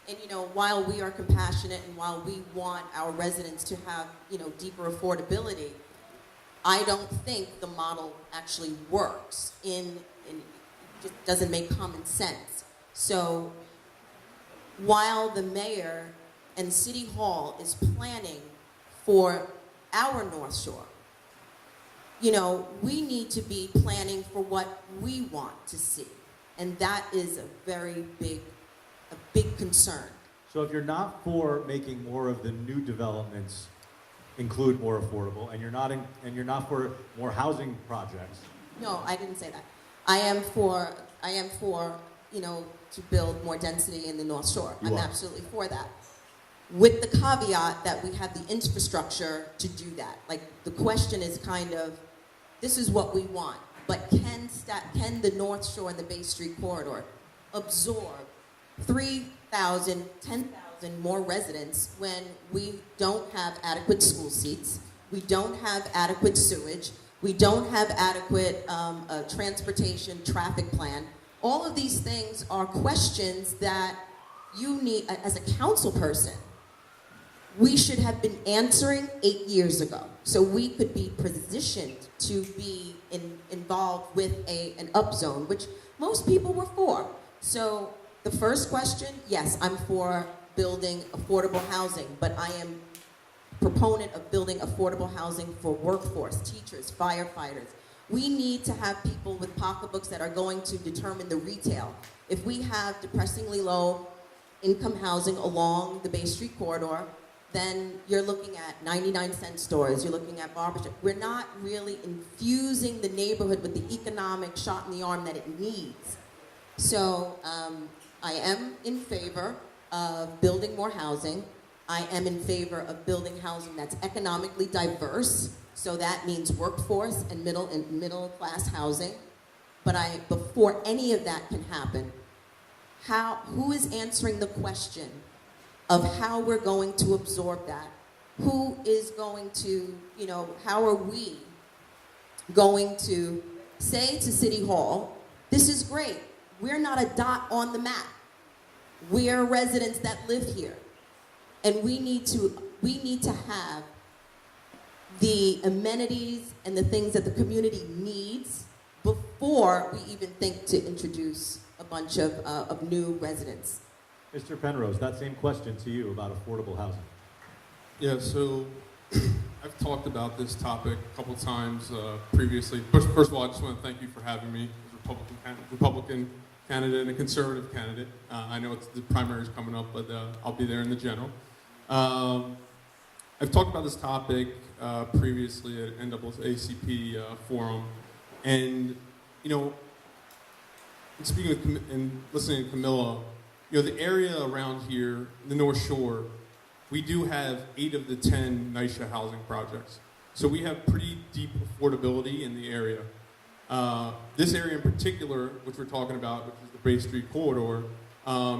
Speaker 9: you know, while we are compassionate and while we want our residents to have, you know, deeper affordability, I don't think the model actually works. It just doesn't make common sense. So while the mayor and City Hall is planning for our North Shore, you know, we need to be planning for what we want to see. And that is a very big concern.
Speaker 2: So if you're not for making more of the new developments include more affordable, and you're not for more housing projects.
Speaker 9: No, I didn't say that. I am for, you know, to build more density in the North Shore. I'm absolutely for that. With the caveat that we have the infrastructure to do that. Like, the question is kind of, this is what we want, but can the North Shore and the Bay Street corridor absorb 3,000, 10,000 more residents when we don't have adequate school seats, we don't have adequate sewage, we don't have adequate transportation traffic plan? All of these things are questions that you need, as a council person, we should have been answering 8 years ago. So we could be positioned to be involved with an upzone, which most people were for. So the first question, yes, I'm for building affordable housing, but I am a proponent of building affordable housing for workforce, teachers, firefighters. We need to have people with pocketbooks that are going to determine the retail. If we have depressingly low income housing along the Bay Street corridor, then you're looking at 99-cent stores, you're looking at barbershop. We're not really infusing the neighborhood with the economic shot in the arm that it needs. So I am in favor of building more housing. I am in favor of building housing that's economically diverse. So that means workforce and middle class housing. But before any of that can happen, who is answering the question of how we're going to absorb that? Who is going to, you know, how are we going to say to City Hall, this is great, we're not a dot on the map. We are residents that live here. And we need to have the amenities and the things that the community needs before we even think to introduce a bunch of new residents.
Speaker 2: Mr. Penrose, that same question to you about affordable housing.
Speaker 10: Yeah, so I've talked about this topic a couple times previously. First of all, I just want to thank you for having me as a Republican candidate and a conservative candidate. I know the primary is coming up, but I'll be there in the general. I've talked about this topic previously at NAACP forum, and speaking with and listening to Camilla, the area around here, the North Shore, we do have 8 of the 10 NYCHA housing projects. So we have pretty deep affordability in the area. This area in particular, which we're talking about, which is the Bay Street corridor,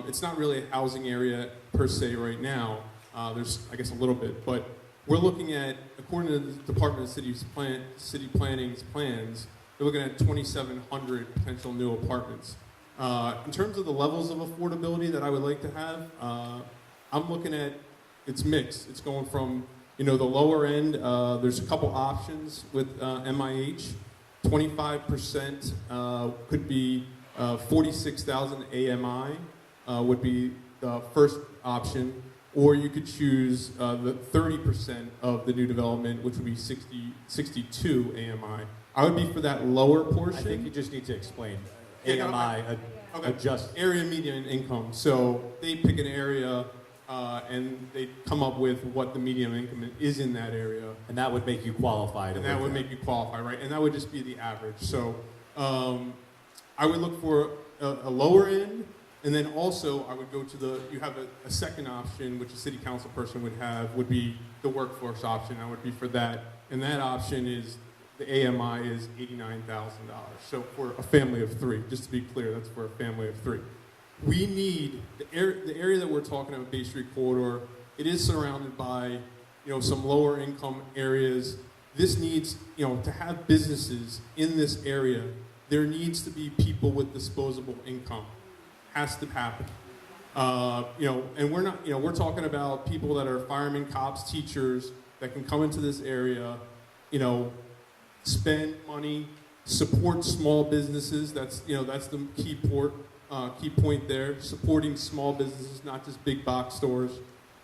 Speaker 10: it's not really a housing area per se right now. There's, I guess, a little bit, but we're looking at, according to the Department of City Planning's plans, we're looking at 2,700 potential new apartments. In terms of the levels of affordability that I would like to have, I'm looking at, it's mixed. It's going from, the lower end, there's a couple options with MIH. 25% could be 46,000 AMI would be the first option, or you could choose the 30% of the new development, which would be 62 AMI. I would be for that lower portion.
Speaker 2: I think you just need to explain.
Speaker 10: Yeah,
Speaker 2: AMI, adjust.
Speaker 10: Area median income. So they pick an area and they come up with what the median income is in that area.
Speaker 2: And that would make you qualify.
Speaker 10: And that would make you qualify, right? And that would just be the average. So I would look for a lower end, and then also I would go to you have a second option, which a city council person would be the workforce option. I would be for that. And that option is, the AMI is $89,000. So for a family of 3, just to be clear, that's for a family of 3. We need, the area that we're talking about, Bay Street corridor, it is surrounded by, some lower income areas. This needs, to have businesses in this area, there needs to be people with disposable income. Has to happen. And we're not, we're talking about people that are firemen, cops, teachers that can come into this area, spend money, support small businesses. That's the key point there. Supporting small businesses, not just big box stores.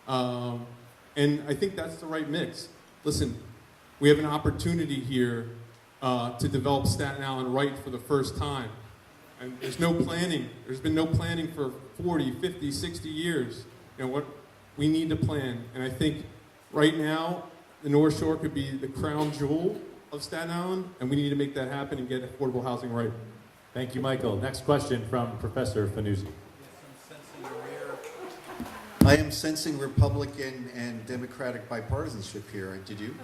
Speaker 10: And I think that's the right mix. Listen, we have an opportunity here to develop Staten Island right for the first time. And there's no planning. There's been no planning for 40, 50, 60 years. We need to plan. And I think right now, the North Shore could be the crown jewel of Staten Island, and we need to make that happen and get affordable housing right.
Speaker 2: Thank you, Michael. Next question from Professor Vanduzer.
Speaker 5: I am sensing Republican and Democratic bipartisanship here. Did you?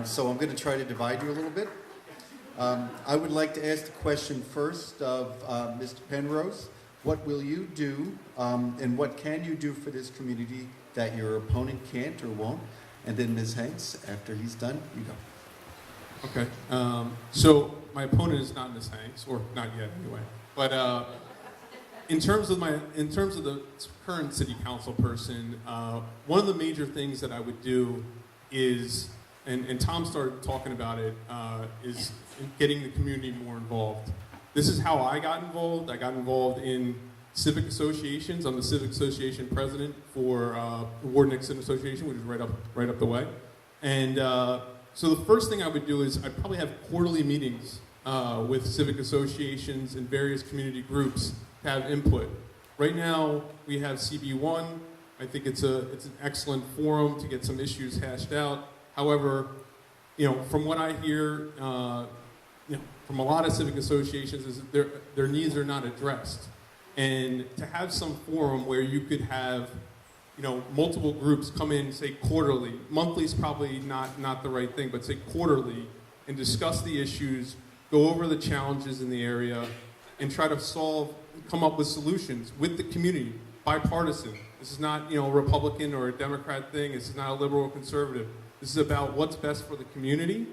Speaker 5: So I'm going to try to divide you a little bit. I would like to ask the question first of Mr. Penrose. What will you do, and what can you do for this community that your opponent can't or won't? And then Ms. Hanks, after he's done, you go.
Speaker 10: Okay. So my opponent is not Ms. Hanks, or not yet anyway. But in terms of the current city council person, one of the major things that I would do is, and Tom started talking about it, is getting the community more involved. This is how I got involved. I got involved in civic associations. I'm the civic association president for Ward Nixon Association, which is right up the way. And so the first thing I would do is I'd probably have quarterly meetings with civic associations and various community groups to have input. Right now we have CB1. I think it's an excellent forum to get some issues hashed out. However, from what I hear, from a lot of civic associations, is their needs are not addressed. And to have some forum where you could have, multiple groups come in, say quarterly, monthly is probably not the right thing, but say quarterly, and discuss the issues, go over the challenges in the area, and try to come up with solutions with the community, bipartisan. This is not, a Republican or a Democrat thing. This is not a liberal or conservative. This is about what's best for the community,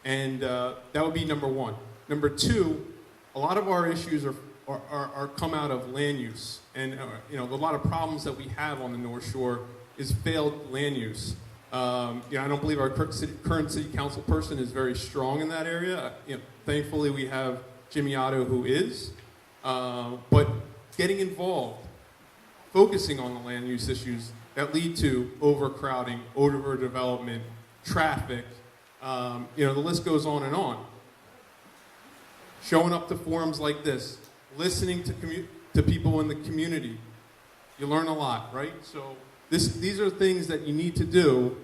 Speaker 10: and that would be number one. Number two, a lot of our issues are come out of land use, and a lot of problems that we have on the North Shore is failed land use. I don't believe our current city council person is very strong in that area. Thankfully, we have Jimmy Otto, who is, but getting involved, focusing on the land use issues, that lead to overcrowding, overdevelopment, traffic. The list goes on and on. Showing up to forums like this, listening to people in the community, you learn a lot, right? So these are things that you need to do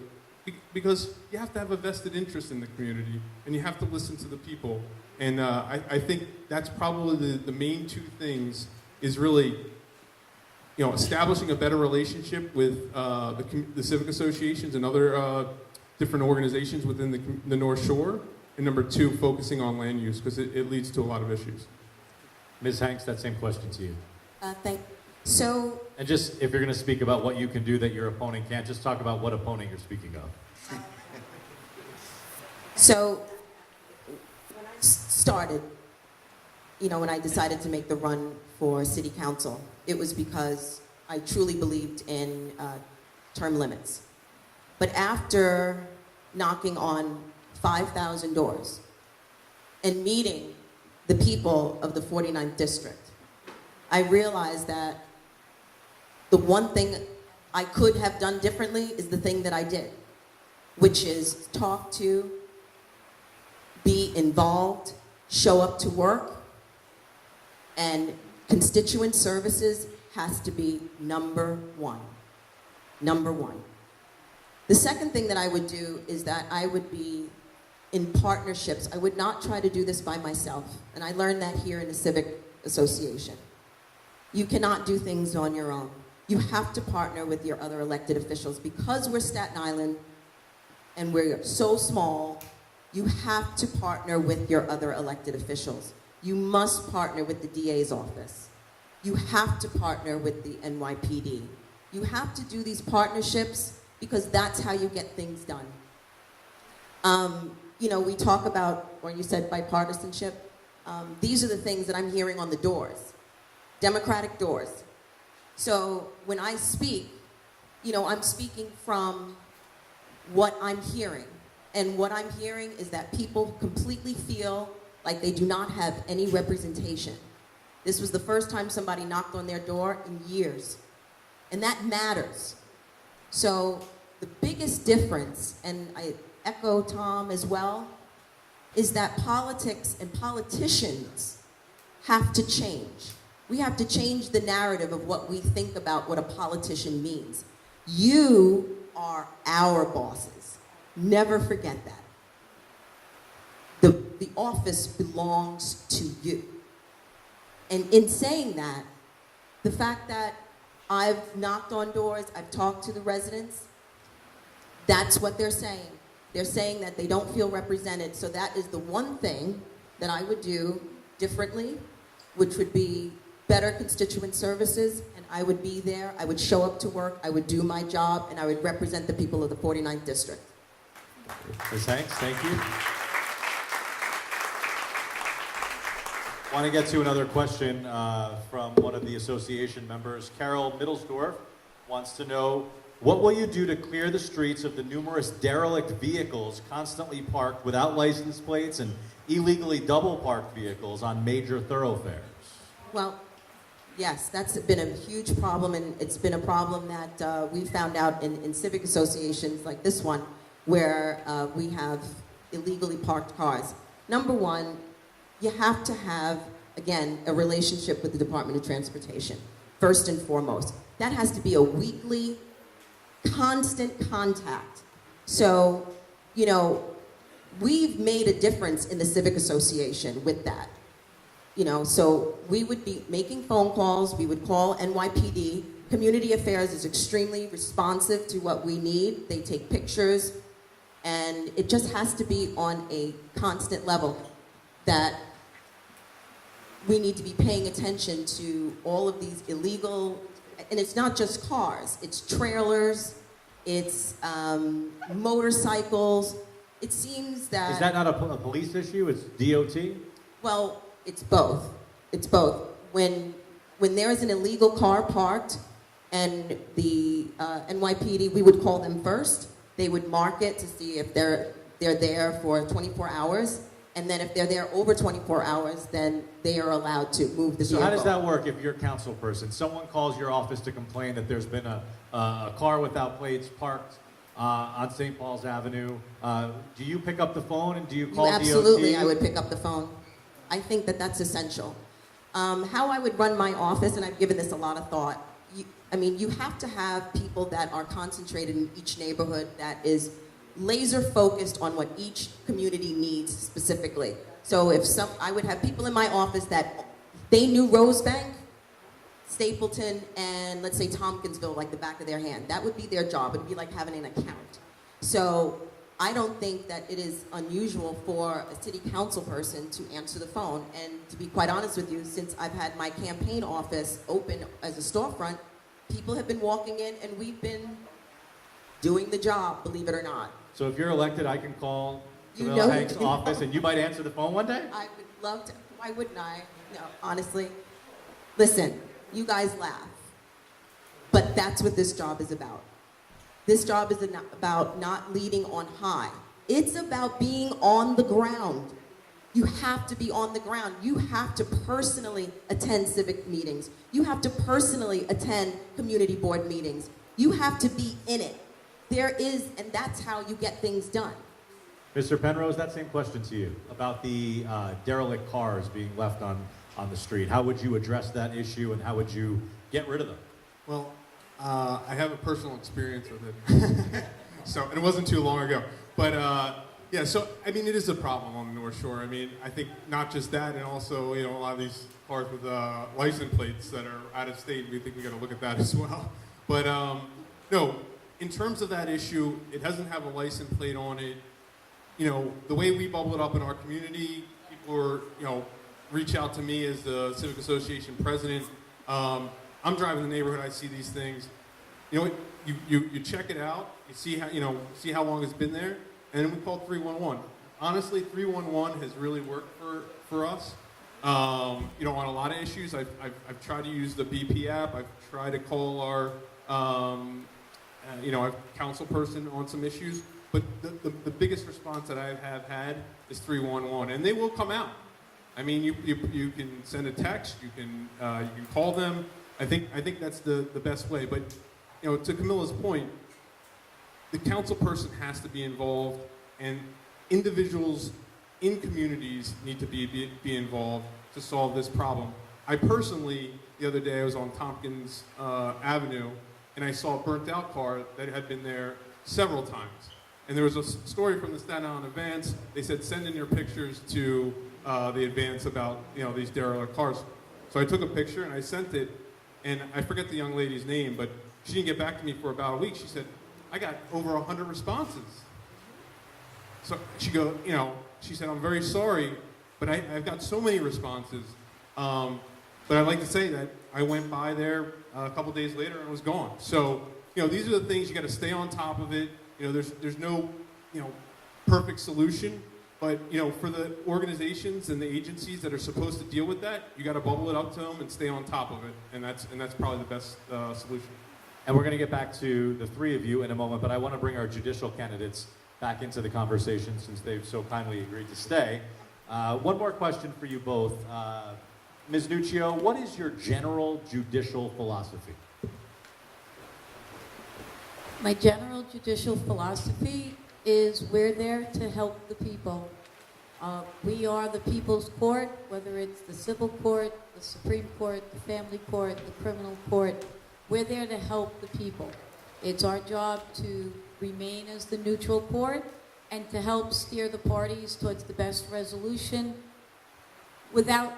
Speaker 10: because you have to have a vested interest in the community and you have to listen to the people. And I think that's probably the main two things is really, establishing a better relationship with the civic associations and other different organizations within the North Shore. And number two, focusing on land use because it leads to a lot of issues.
Speaker 2: Ms. Hanks, that same question to you.
Speaker 9: So,
Speaker 2: And just, if you're going to speak about what you can do that your opponent can't, just talk about what opponent you're speaking of.
Speaker 9: so when I started, when I decided to make the run for city council, it was because I truly believed in term limits. But after knocking on 5,000 doors and meeting the people of the 49th district, I realized that the one thing I could have done differently is the thing that I did, which is talk to, be involved, show up to work, and constituent services has to be number one. Number one. The second thing that I would do is that I would be in partnerships. I would not try to do this by myself. And I learned that here in the Civic Association. You cannot do things on your own. You have to partner with your other elected officials. Because we're Staten Island and we're so small, you have to partner with your other elected officials. You must partner with the DA's office. You have to partner with the NYPD. You have to do these partnerships because that's how you get things done. We talk about, or you said bipartisanship. These are the things that I'm hearing on the doors, Democratic doors. So when I speak, I'm speaking from what I'm hearing. And what I'm hearing is that people completely feel like they do not have any representation. This was the first time somebody knocked on their door in years. And that matters. So the biggest difference, and I echo Tom as well, is that politics and politicians have to change. We have to change the narrative of what we think about what a politician means. You are our bosses. Never forget that. The office belongs to you. And in saying that, the fact that I've knocked on doors, I've talked to the residents, that's what they're saying. They're saying that they don't feel represented. So that is the one thing that I would do differently, which would be better constituent services, and I would be there, I would show up to work, I would do my job, and I would represent the people of the 49th district.
Speaker 2: Ms. Hanks, thank you. Want to get to another question from one of the association members. Carol Middlesdorf wants to know, what will you do to clear the streets of the numerous derelict vehicles constantly parked without license plates and illegally double parked vehicles on major thoroughfares?
Speaker 9: Well, yes, that's been a huge problem, and it's been a problem that we found out in civic associations like this one, where we have illegally parked cars. Number one, you have to have, again, a relationship with the Department of Transportation, first and foremost. That has to be a weekly, constant contact. So, we've made a difference in the Civic Association with that. So we would be making phone calls, we would call NYPD. Community Affairs is extremely responsive to what we need. They take pictures, and it just has to be on a constant level that we need to be paying attention to all of these illegal, and it's not just cars, it's trailers, it's motorcycles. It seems that...
Speaker 2: Is that not a police issue? It's DOT?
Speaker 9: Well, it's both. It's both. When there is an illegal car parked and the NYPD, we would call them first. They would mark it to see if they're there for 24 hours. And then if they're there over 24 hours, then they are allowed to move the
Speaker 2: So
Speaker 9: vehicle.
Speaker 2: how does that work if you're a council person? Someone calls your office to complain that there's been a car without plates parked on St. Paul's Avenue. Do you pick up the phone and do you call DOT?
Speaker 9: Absolutely, I would pick up the phone. I think that that's essential. How I would run my office, and I've given this a lot of thought, you have to have people that are concentrated in each neighborhood that is laser focused on what each community needs specifically. So I would have people in my office that they knew Rosebank, Stapleton, and let's say Tompkinsville like the back of their hand. That would be their job. It would be like having an account. So I don't think that it is unusual for a city council person to answer the phone. And to be quite honest with you, since I've had my campaign office open as a storefront, people have been walking in and we've been doing the job, believe it or not.
Speaker 2: So if you're elected, I can call
Speaker 9: You
Speaker 2: Camilla
Speaker 9: know
Speaker 2: Hank's
Speaker 9: who-
Speaker 2: office and you might answer the phone one day?
Speaker 9: I would love to. Why wouldn't I? No, honestly. Listen, you guys laugh, but that's what this job is about. This job is about not leading on high. It's about being on the ground. You have to be on the ground. You have to personally attend civic meetings. You have to personally attend community board meetings. You have to be in it. And that's how you get things done.
Speaker 2: Mr. Penrose, that same question to you about the derelict cars being left on the street. How would you address that issue and how would you get rid of them?
Speaker 10: Well, I have a personal experience with it. And it wasn't too long ago. But yeah, so I mean, it is a problem on the North Shore. I mean, I think not just that, and also, a lot of these cars with license plates that are out of state, we think we got to look at that as well. But no, in terms of that issue, it doesn't have a license plate on it. The way we bubble it up in our community, people are, reach out to me as the Civic Association president. I'm driving the neighborhood, I see these things. You check it out, you see how long it's been there, and then we call 311. Honestly, 311 has really worked for us. On a lot of issues, I've tried to use the BP app. I've tried to call our, our council person on some issues. But the biggest response that I have had is 311, and they will come out. I mean, you can send a text, you can call them. I think that's the best way. But to Camilla's point, the council person has to be involved, and individuals in communities need to be involved to solve this problem. I personally, the other day, I was on Tompkins Avenue, and I saw a burnt-out car that had been there several times. And there was a story from the Staten Island Advance. They said, send in your pictures to the Advance about these derelict cars. So I took a picture and I sent it, and I forget the young lady's name, but she didn't get back to me for about a week. She said, I got over 100 responses. So she said, I'm very sorry, but I've got so many responses. But I'd like to say that I went by there a couple days later and it was gone. So, these are the things you got to stay on top of it. There's no, perfect solution, but, for the organizations and the agencies that are supposed to deal with that, you got to bubble it up to them and stay on top of it, and that's probably the best solution.
Speaker 2: And we're going to get back to the three of you in a moment, but I want to bring our judicial candidates back into the conversation since they've so kindly agreed to stay. One more question for you both. Ms. Nuccio, what is your general judicial philosophy?
Speaker 4: My general judicial philosophy is we're there to help the people. We are the people's court, whether it's the civil court, the Supreme Court, the family court, the criminal court. We're there to help the people. It's our job to remain as the neutral court and to help steer the parties towards the best resolution without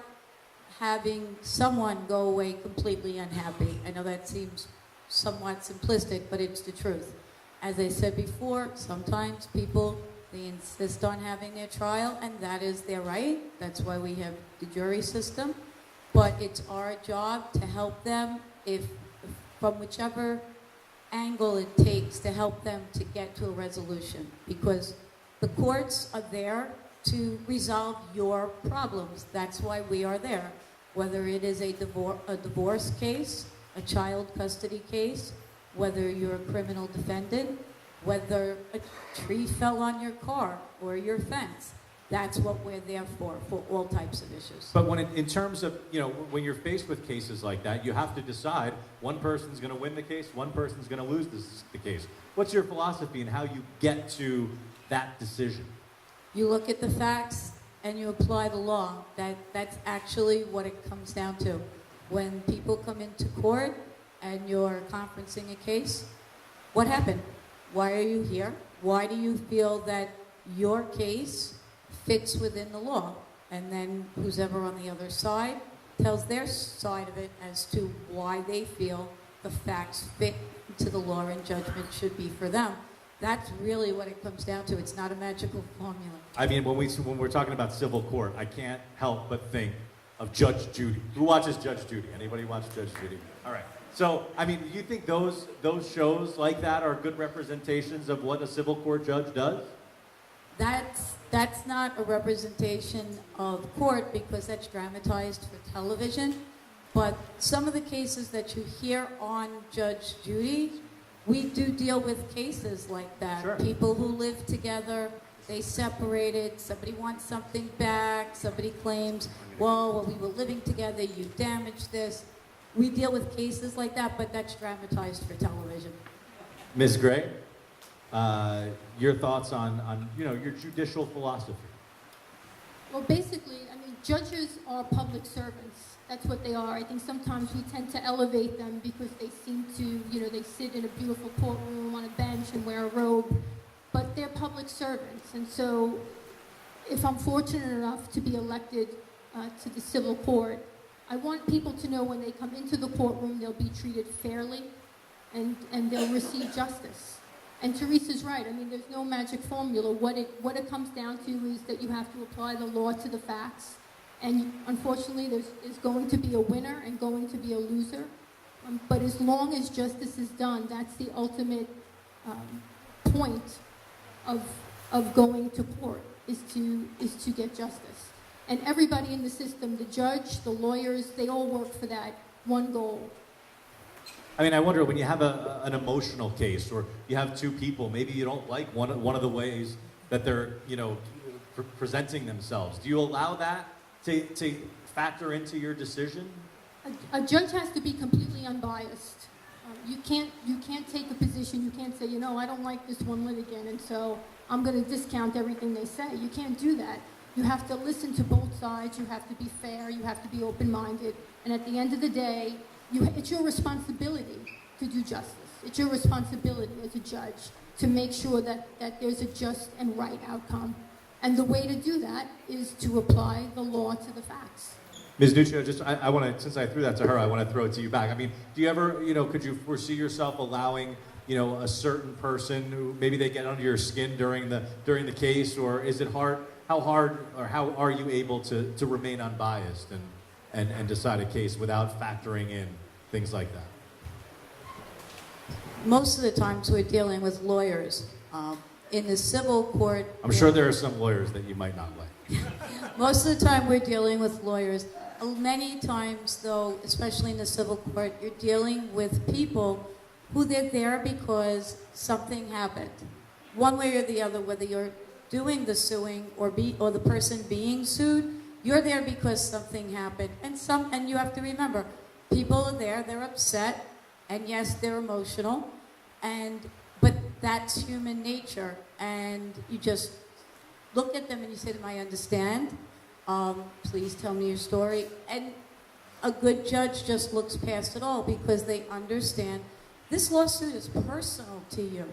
Speaker 4: having someone go away completely unhappy. I know that seems somewhat simplistic, but it's the truth. As I said before, sometimes people, they insist on having their trial, and that is their right. That's why we have the jury system. But it's our job to help them from whichever angle it takes to help them to get to a resolution. Because the courts are there to resolve your problems. That's why we are there. Whether it is a divorce case, a child custody case, whether you're a criminal defendant, whether a tree fell on your car or your fence. That's what we're there for all types of issues.
Speaker 2: But when in terms of, when you're faced with cases like that, you have to decide one person's going to win the case, one person's going to lose the case. What's your philosophy and how you get to that decision?
Speaker 4: You look at the facts and you apply the law. That's actually what it comes down to. When people come into court and you're conferencing a case, what happened? Why are you here? Why do you feel that your case fits within the law? And then who's ever on the other side tells their side of it as to why they feel the facts fit to the law and judgment should be for them. That's really what it comes down to. It's not a magical formula.
Speaker 2: I mean, when we're talking about civil court, I can't help but think of Judge Judy. Who watches Judge Judy? Anybody watch Judge Judy? All right. So, I mean, do you think those shows like that are good representations of what a civil court judge does?
Speaker 4: That's not a representation of court because that's dramatized for television. But some of the cases that you hear on Judge Judy, we do deal with cases like that.
Speaker 2: Sure.
Speaker 4: People who live together, they separated, somebody wants something back, somebody claims, well, we were living together, you damaged this. We deal with cases like that, but that's dramatized for television.
Speaker 2: Ms. Gray, your thoughts on your judicial philosophy?
Speaker 3: Well, basically, I mean, judges are public servants. That's what they are. I think sometimes we tend to elevate them because they seem to, they sit in a beautiful courtroom on a bench and wear a robe, but they're public servants. And so if I'm fortunate enough to be elected to the civil court, I want people to know when they come into the courtroom, they'll be treated fairly and they'll receive justice. And Teresa's right. I mean, there's no magic formula. What it comes down to is that you have to apply the law to the facts. And unfortunately, there's going to be a winner and going to be a loser. But as long as justice is done, that's the ultimate point of going to court, is to get justice. And everybody in the system, the judge, the lawyers, they all work for that one goal.
Speaker 2: I mean, I wonder when you have an emotional case, or you have two people, maybe you don't like one of the ways that they're, presenting themselves. Do you allow that to factor into your decision?
Speaker 3: A judge has to be completely unbiased. You can't take a position. You can't say, I don't like this one litigant, and so I'm going to discount everything they say. You can't do that. You have to listen to both sides. You have to be fair. You have to be open-minded. And at the end of the day, it's your responsibility to do justice. It's your responsibility as a judge to make sure that there's a just and right outcome. And the way to do that is to apply the law to the facts.
Speaker 2: Ms. Nuccio, I want to, since I threw that to her, I want to throw it to you back. I mean, do you ever, could you foresee yourself allowing, a certain person who maybe they get under your skin during the case, or is it hard? How hard, or how are you able to remain unbiased and decide a case without factoring in things like that?
Speaker 4: Most of the times we're dealing with lawyers. In the civil court...
Speaker 2: I'm sure there are some lawyers that you might not like.
Speaker 4: Most of the time we're dealing with lawyers. Many times, though, especially in the civil court, you're dealing with people who they're there because something happened. One way or the other, whether you're doing the suing or the person being sued, you're there because something happened. And you have to remember, people are there, they're upset, and yes, they're emotional, but that's human nature. And you just look at them and you say to them, I understand. Please tell me your story. And a good judge just looks past it all because they understand this lawsuit is personal to you.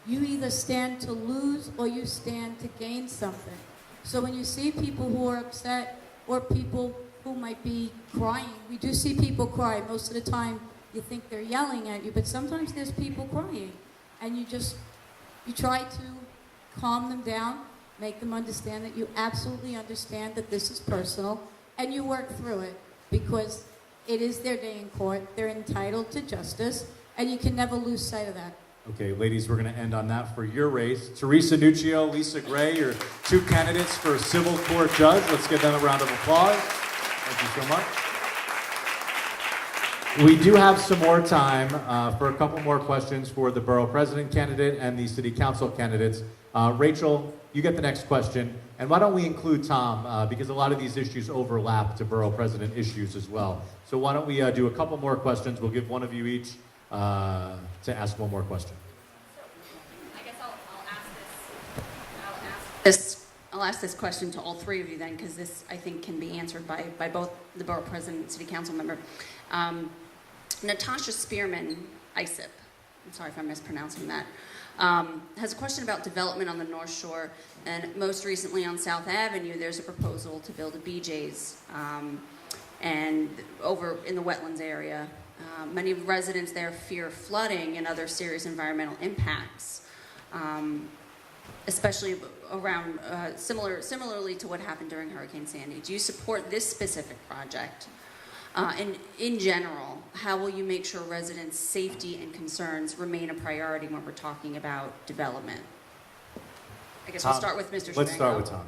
Speaker 4: You either stand to lose or you stand to gain something. So when you see people who are upset or people who might be crying, we do see people cry. Most of the time you think they're yelling at you, but sometimes there's people crying. And you try to calm them down, make them understand that you absolutely understand that this is personal, and you work through it because it is their day in court. They're entitled to justice, and you can never lose sight of that.
Speaker 2: Okay, ladies, we're going to end on that for your race. Teresa Nuccio, Lisa Gray, your two candidates for civil court judge. Let's give them a round of applause. Thank you so much. We do have some more time for a couple more questions for the borough president candidate and the city council candidates. Rachel, you get the next question. And why don't we include Tom, because a lot of these issues overlap to borough president issues as well. So why don't we do a couple more questions. We'll give one of you each to ask one more question.
Speaker 6: I guess I'll ask this question to all three of you then, because this, I think, can be answered by both the borough president and city council member. Natasha Spearman, ISIP, I'm sorry if I'm mispronouncing that, has a question about development on the North Shore, and most recently on South Avenue, there's a proposal to build a BJ's, and over in the wetlands area. Many residents there fear flooding and other serious environmental impacts, especially around, similarly to what happened during Hurricane Sandy. Do you support this specific project? And in general, how will you make sure residents' safety and concerns remain a priority when we're talking about development? I guess we'll start with Mr.
Speaker 2: Let's
Speaker 6: Strango.
Speaker 2: start with Tom,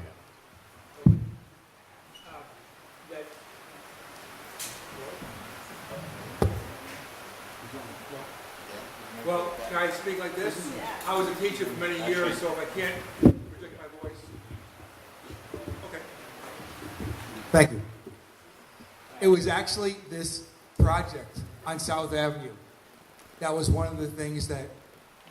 Speaker 8: Well, can I speak like this? I was a teacher for many years, so if I can't project my voice. Okay. Thank you. It was actually this project on South Avenue that was one of the things that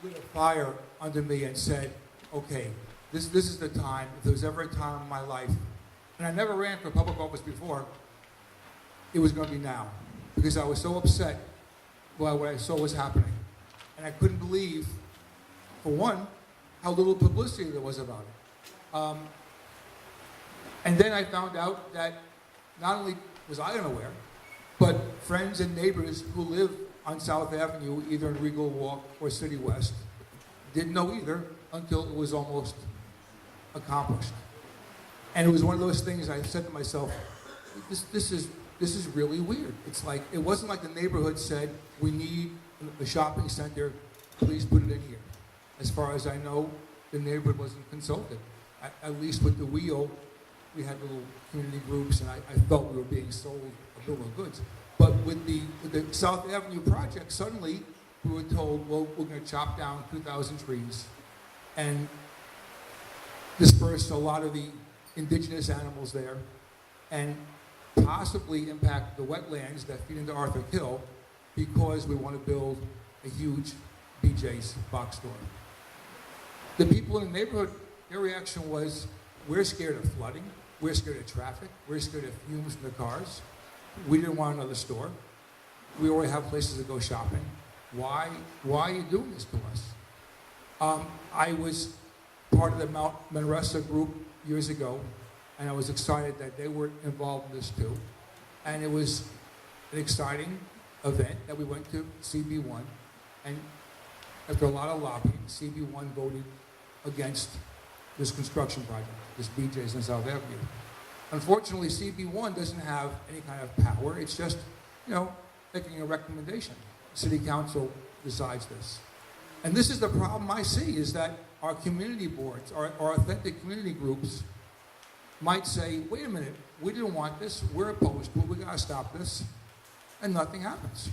Speaker 8: lit a fire under me and said, okay, this is the time. If there was ever a time in my life, and I never ran for public office before, it was going to be now. Because I was so upset by what I saw was happening. And I couldn't believe, for one, how little publicity there was about it. And then I found out that not only was I unaware, but friends and neighbors who live on South Avenue, either in Regal Walk or City West, didn't know either until it was almost accomplished. And it was one of those things I said to myself, this is really weird. It's like, it wasn't like the neighborhood said, we need a shopping center, please put it in here. As far as I know, the neighborhood wasn't consulted. At least with the wheel, we had little community groups, and I felt we were being sold a bill of goods. But with the South Avenue project, suddenly we were told, well, we're going to chop down 2,000 trees and disperse a lot of the indigenous animals there, and possibly impact the wetlands that feed into Arthur Hill, because we want to build a huge BJ's box store. The people in the neighborhood, their reaction was, we're scared of flooding, we're scared of traffic, we're scared of fumes in the cars. We didn't want another store. We already have places to go shopping. Why are you doing this to us? I was part of the Mount Manresa group years ago, and I was excited that they were involved in this too. And it was an exciting event that we went to, CB1, and after a lot of lobbying, CB1 voted against this construction project, this BJ's on South Avenue. Unfortunately, CB1 doesn't have any kind of power. It's just, making a recommendation. City council decides this. And this is the problem I see, is that our community boards, our authentic community groups, might say, wait a minute, we didn't want this, we're opposed to it, we gotta stop this, and nothing happens.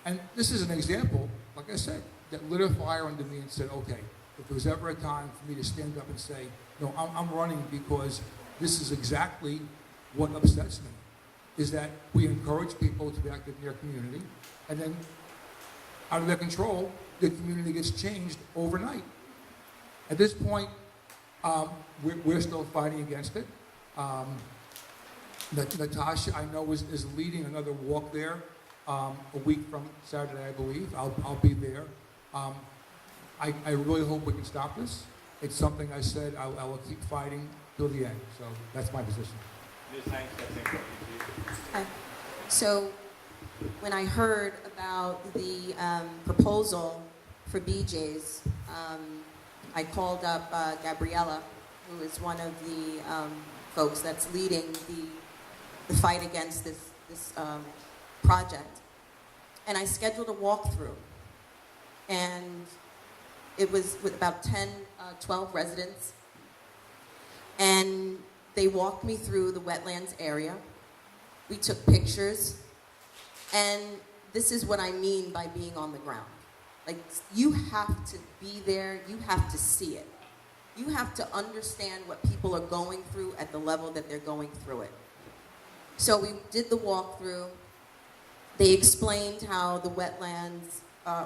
Speaker 8: And this is an example, like I said, that lit a fire under me and said, okay, if there was ever a time for me to stand up and say, no, I'm running because this is exactly what upsets me, is that we encourage people to be active in their community, and then out of their control, the community gets changed overnight. At this point, we're still fighting against it. Natasha, I know, is leading another walk there a week from Saturday, I believe. I'll be there. I really hope we can stop this. It's something I said I will keep fighting till the end. So that's my position.
Speaker 9: Hi. So when I heard about the proposal for BJ's, I called up Gabriella, who is one of the folks that's leading the fight against this project. And I scheduled a walkthrough. And it was with about 12 residents. And they walked me through the wetlands area. We took pictures. And this is what I mean by being on the ground. Like, you have to be there, you have to see it. You have to understand what people are going through at the level that they're going through it. So we did the walkthrough. They explained how the wetlands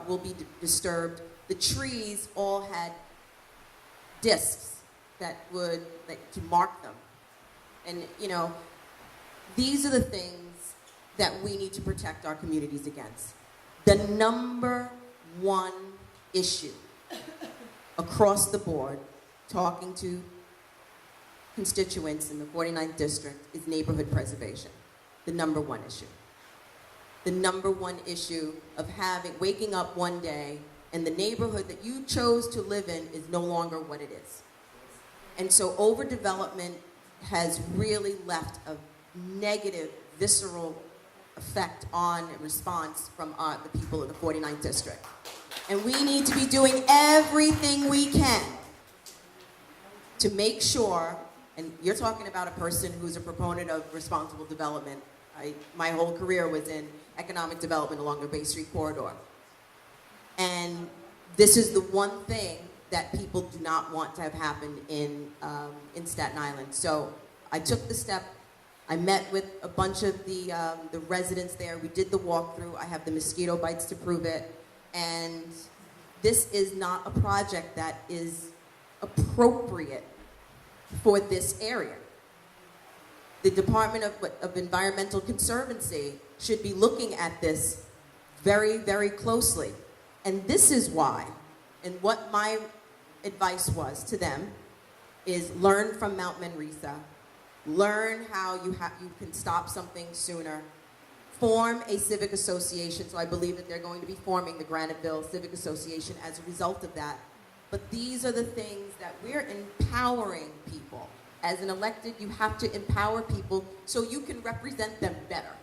Speaker 9: will be disturbed. The trees all had discs that would, like, to mark them. And, you know, these are the things that we need to protect our communities against. The number one issue across the board, talking to constituents in the 49th district, is neighborhood preservation. The number one issue. The number one issue of waking up one day and the neighborhood that you chose to live in is no longer what it is. And so overdevelopment has really left a negative, visceral effect on response from the people of the 49th district. And we need to be doing everything we can to make sure, and you're talking about a person who's a proponent of responsible development. My whole career was in economic development along the Bay Street corridor. And this is the one thing that people do not want to have happen in Staten Island. So I took the step. I met with a bunch of the residents there. We did the walkthrough. I have the mosquito bites to prove it. And this is not a project that is appropriate for this area. The Department of Environmental Conservancy should be looking at this very, very closely. And this is why, and what my advice was to them, is learn from Mount Manresa, learn how you can stop something sooner, form a civic association. So I believe that they're going to be forming the Graniteville Civic Association as a result of that. But these are the things that we're empowering people. As an elected, you have to empower people so you can represent them better.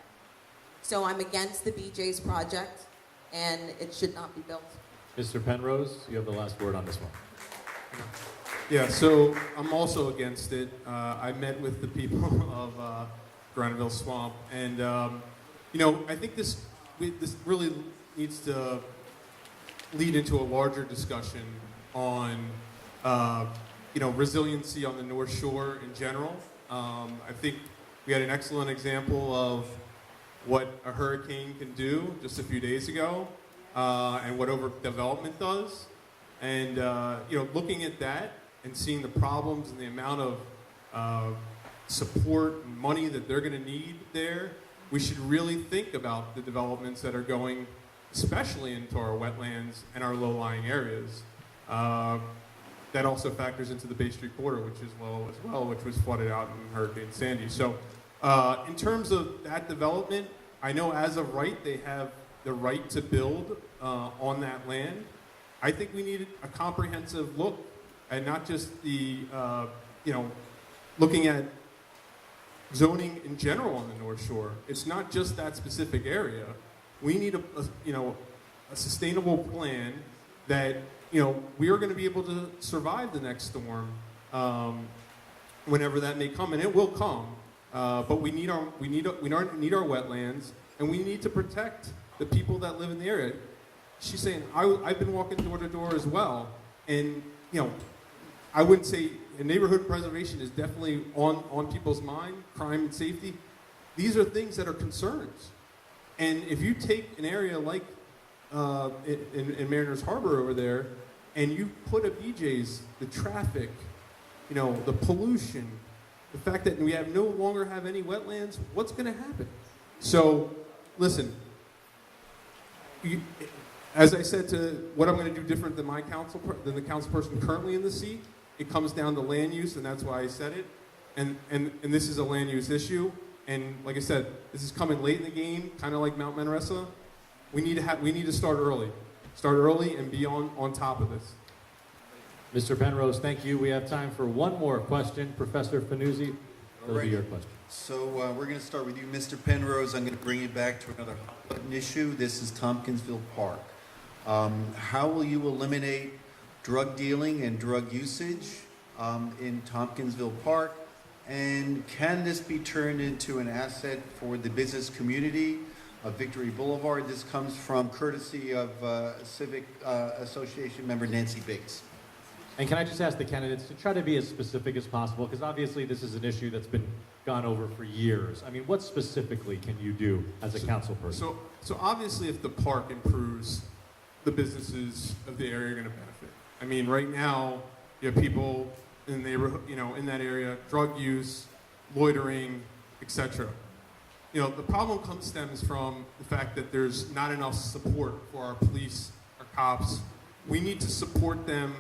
Speaker 9: So I'm against the BJ's project, and it should not be built.
Speaker 2: Mr. Penrose, you have the last word on this one.
Speaker 10: Yeah, so I'm also against it. I met with the people of Graniteville Swamp, and you know, I think this really needs to lead into a larger discussion on you know, resiliency on the North Shore in general. I think we had an excellent example of what a hurricane can do just a few days ago, and what overdevelopment does. And you know, looking at that and seeing the problems and the amount of support and money that they're going to need there, we should really think about the developments that are going, especially into our wetlands and our low-lying areas. That also factors into the Bay Street corridor, which is low as well, which was flooded out in Hurricane Sandy. So in terms of that development, I know as of right, they have the right to build on that land. I think we need a comprehensive look, and not just the, you know, looking at zoning in general on the North Shore. It's not just that specific area. We need you know, a sustainable plan that, you know, we are going to be able to survive the next storm, whenever that may come, and it will come. But we need our wetlands, and we need to protect the people that live in the area. She's saying, I've been walking door to door as well, and you know, I wouldn't say neighborhood preservation is definitely on people's mind, crime and safety. These are things that are concerns, and if you take an area like in Mariners Harbor over there, and you put a BJ's, the traffic, you know, the pollution, the fact that we no longer have any wetlands, what's going to happen? So, listen, as I said, to what I'm going to do different than than the council person currently in the seat, it comes down to land use, and that's why I said it. And this is a land use issue. And like I said, this is coming late in the game, kind of like Mount Manresa. We need to start early and be on top of this.
Speaker 2: Mr. Penrose, thank you. We have time for one more question. Professor Vanduzer, that'll be your question.
Speaker 5: So we're going to start with you, Mr. Penrose. I'm going to bring you back to another hot button issue. This is Tompkinsville Park. How will you eliminate drug dealing and drug usage in Tompkinsville Park? And can this be turned into an asset for the business community of Victory Boulevard. This comes from courtesy of Civic Association member Nancy Biggs.
Speaker 2: And can I just ask the candidates to try to be as specific as possible? Because obviously this is an issue that's been gone over for years. I mean, what specifically can you do as a council person?
Speaker 10: So obviously, if the park improves, the businesses of the area are going to benefit. I mean, right now, you have people in the neighborhood, in that area, drug use, loitering, etc. The problem stems from the fact that there's not enough support for our police, our cops. We need to support them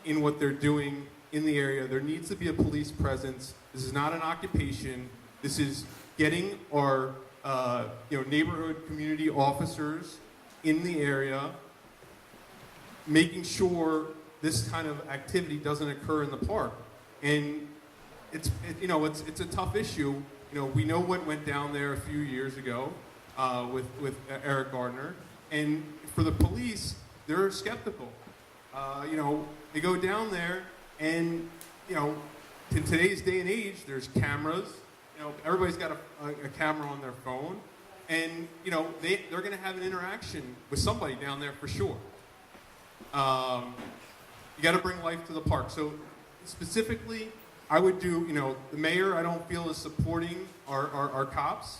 Speaker 10: in what they're doing in the area. There needs to be a police presence. This is not an occupation. This is getting our neighborhood community officers in the area, making sure this kind of activity doesn't occur in the park. And it's a tough issue. We know what went down there a few years ago with Eric Gardner, and for the police, they're skeptical. They go down there, and in today's day and age, there's cameras. Everybody's got a camera on their phone, and they're going to have an interaction with somebody down there for sure. You got to bring life to the park. So specifically, I would do, the mayor, I don't feel is supporting our cops,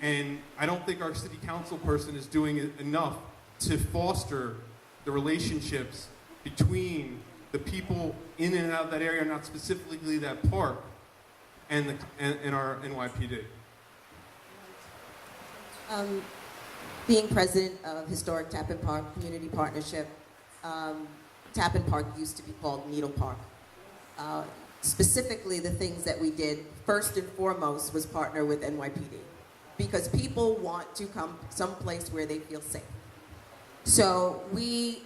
Speaker 10: and I don't think our city council person is doing enough to foster the relationships between the people in and out of that area, not specifically that park, and our NYPD.
Speaker 9: Being president of Historic Tappan Park Community Partnership, Tappan Park used to be called Needle Park. Specifically, the things that we did, first and foremost, was partner with NYPD, because people want to come someplace where they feel safe. So we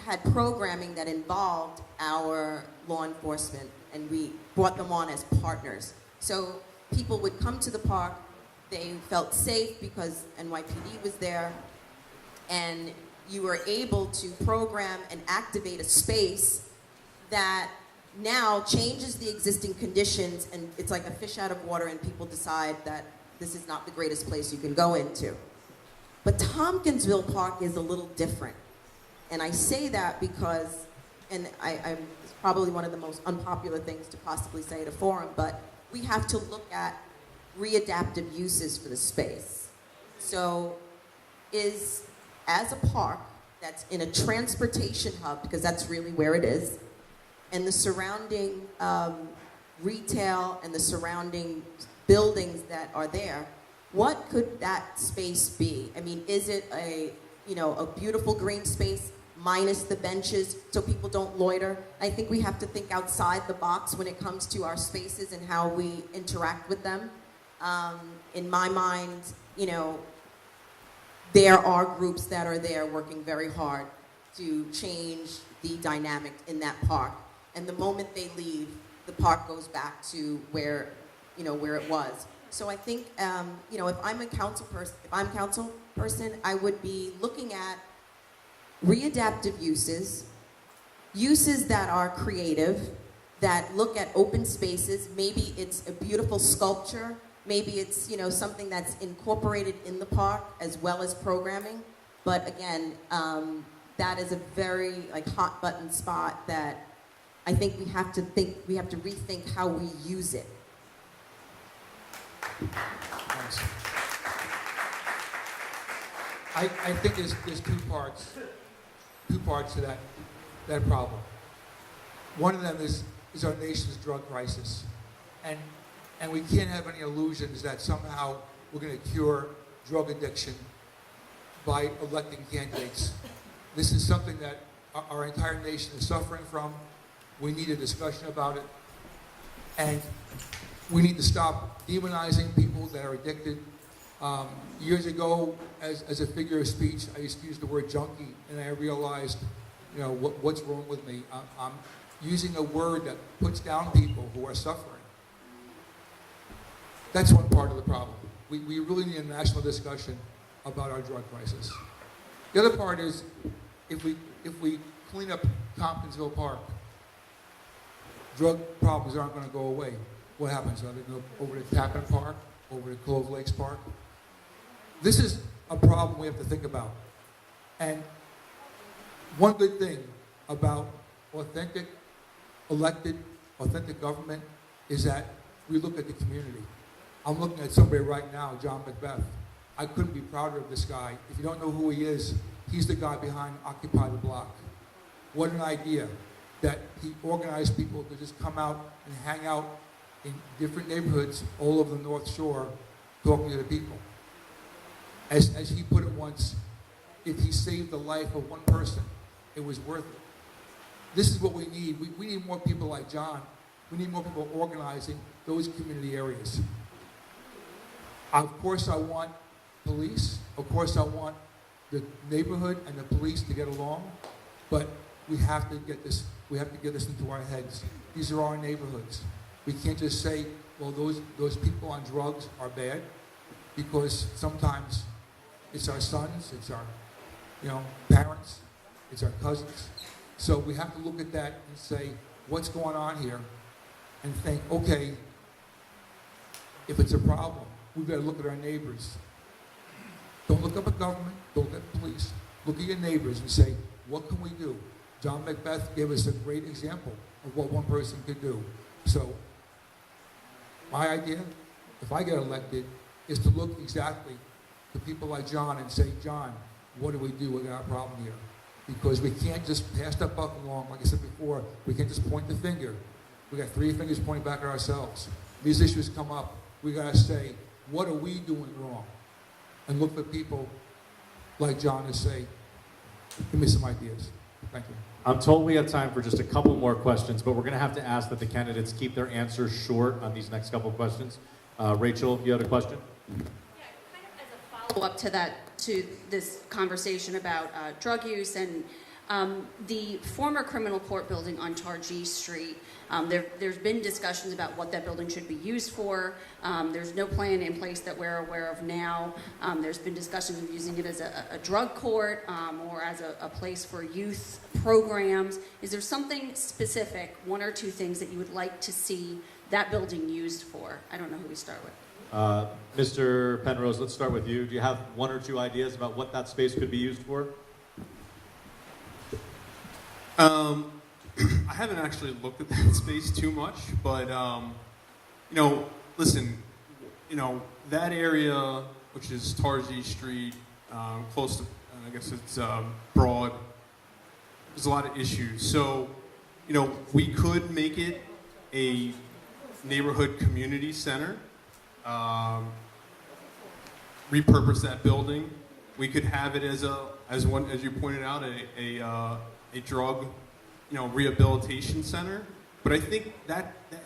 Speaker 9: had programming that involved our law enforcement, and we brought them on as partners. So people would come to the park, they felt safe because NYPD was there, and you were able to program and activate a space that now changes the existing conditions, and it's like a fish out of water, and people decide that this is not the greatest place you can go into. But Tompkinsville Park is a little different. And I say that because, and it's probably one of the most unpopular things to possibly say at a forum, but we have to look at readaptive uses for the space. So as a park that's in a transportation hub, because that's really where it is, and the surrounding retail and the surrounding buildings that are there, what could that space be? I mean, is it a beautiful green space minus the benches so people don't loiter? I think we have to think outside the box when it comes to our spaces and how we interact with them. In my mind, there are groups that are there working very hard to change the dynamic in that park. And the moment they leave, the park goes back to where it was. So I think, if I'm council person, I would be looking at readaptive uses that are creative, that look at open spaces. Maybe it's a beautiful sculpture. Maybe it's, something that's incorporated in the park as well as programming. But again, that is a very hot button spot that I think we have to rethink how we use it.
Speaker 8: Thanks. I think there's two parts to that problem. One of them is our nation's drug crisis. And we can't have any illusions that somehow we're going to cure drug addiction by electing candidates. This is something that our entire nation is suffering from. We need a discussion about it. And we need to stop demonizing people that are addicted. Years ago, as a figure of speech, I used to use the word junkie, and I realized, what's wrong with me. I'm using a word that puts down people who are suffering. That's one part of the problem. We really need a national discussion about our drug crisis. The other part is, if we clean up Tompkinsville Park, drug problems aren't going to go away. What happens? Are they going to go over to Tappan Park, over to Clove Lakes Park? This is a problem we have to think about. And one good thing about authentic, elected, authentic government is that we look at the community. I'm looking at somebody right now, John Macbeth. I couldn't be prouder of this guy. If you don't know who he is, he's the guy behind Occupy the Block. What an idea that he organized people to just come out and hang out in different neighborhoods all over the North Shore talking to the people. As he put it once, if he saved the life of one person, it was worth it. This is what we need. We need more people like John. We need more people organizing those community areas. Of course, I want police. Of course, I want the neighborhood and the police to get along. But we have to get this. We have to get this into our heads. These are our neighborhoods. We can't just say, well, those people on drugs are bad, because sometimes it's our sons, it's our, parents, it's our cousins. So we have to look at that and say, what's going on here? And think, okay, if it's a problem, we better look at our neighbors. Don't look up at government, don't look at police. Look at your neighbors and say, what can we do? John Macbeth gave us a great example of what one person could do. So my idea, if I get elected, is to look exactly to people like John and say, John, what do we do? We got a problem here. Because we can't just pass that buck along, like I said before. We can't just point the finger. We got 3 fingers pointing back at ourselves. These issues come up. We got to say, what are we doing wrong? And look for people like John and say, give me some ideas. Thank you.
Speaker 2: I'm told we have time for just a couple more questions, but we're going to have to ask that the candidates keep their answers short on these next couple of questions. Rachel, you had a question?
Speaker 6: Yeah, kind of as a follow-up to that, to this conversation about drug use and the former criminal court building on Targee Street. There's been discussions about what that building should be used for. There's no plan in place that we're aware of now. There's been discussions of using it as a drug court or as a place for youth programs. Is there something specific, one or two things that you would like to see that building used for? I don't know who we start with.
Speaker 2: Mr. Penrose, let's start with you. Do you have one or two ideas about what that space could be used for?
Speaker 10: I haven't actually looked at that space too much, but listen, that area, which is Targee Street, close to, I guess it's Broad, there's a lot of issues. So, we could make it a neighborhood community center, repurpose that building. We could have it as you pointed out, a drug, rehabilitation center. But I think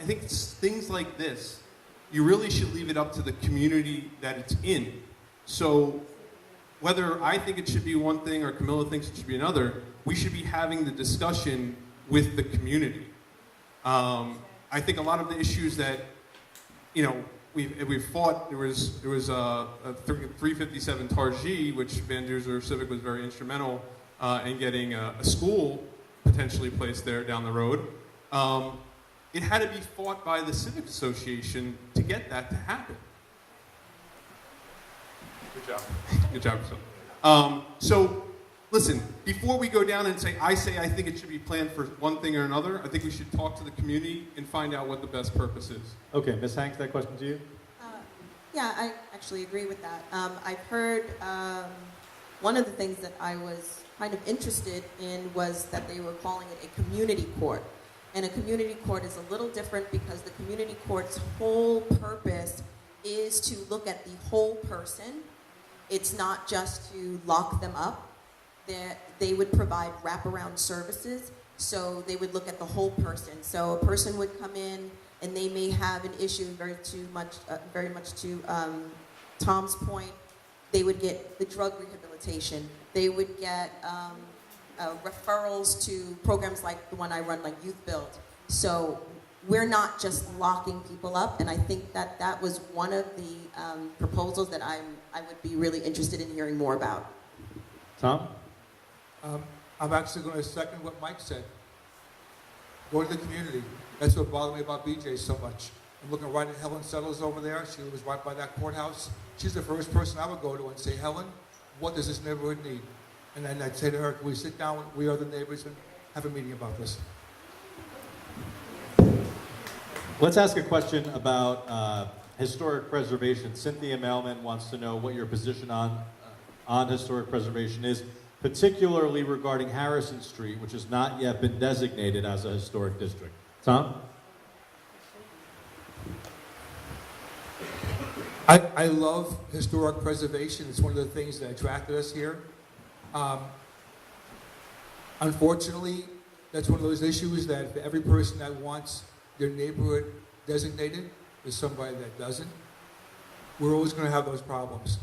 Speaker 10: it's things like this, you really should leave it up to the community that it's in. So whether I think it should be one thing or Camilla thinks it should be another, we should be having the discussion with the community. I think a lot of the issues that, we've fought, there was a 357 Targee, which Vanduzer Civic was very instrumental in getting a school potentially placed there down the road. It had to be fought by the Civic Association to get that to happen. Good job. Good job, Phil. So, listen, before we go down and say I think it should be planned for one thing or another, I think we should talk to the community and find out what the best purpose is.
Speaker 2: Okay, Ms. Hanks, that question to you?
Speaker 9: Yeah, I actually agree with that. I've heard one of the things that I was kind of interested in was that they were calling it a community court. And a community court is a little different because the community court's whole purpose is to look at the whole person. It's not just to lock them up. They would provide wraparound services, so they would look at the whole person. So a person would come in and they may have an issue very much to Tom's point. They would get the drug rehabilitation. They would get referrals to programs like the one I run, like Youth Build. So we're not just locking people up, and I think that was one of the proposals that I would be really interested in hearing more about.
Speaker 2: Tom?
Speaker 8: I'm actually going to second what Mike said. Go to the community. That's what bothered me about BJ so much. I'm looking right at Helen Settles over there. She lives right by that courthouse. She's the first person I would go to and say, Helen, what does this neighborhood need? And then I'd say to her, can we sit down, we are the neighbors, and have a meeting about this?
Speaker 2: Let's ask a question about historic preservation. Cynthia Mailman wants to know what your position on historic preservation is, particularly regarding Harrison Street, which has not yet been designated as a historic district. Tom?
Speaker 8: I love historic preservation. It's one of the things that attracted us here. Unfortunately, that's one of those issues that for every person that wants their neighborhood designated, there's somebody that doesn't. We're always going to have those problems.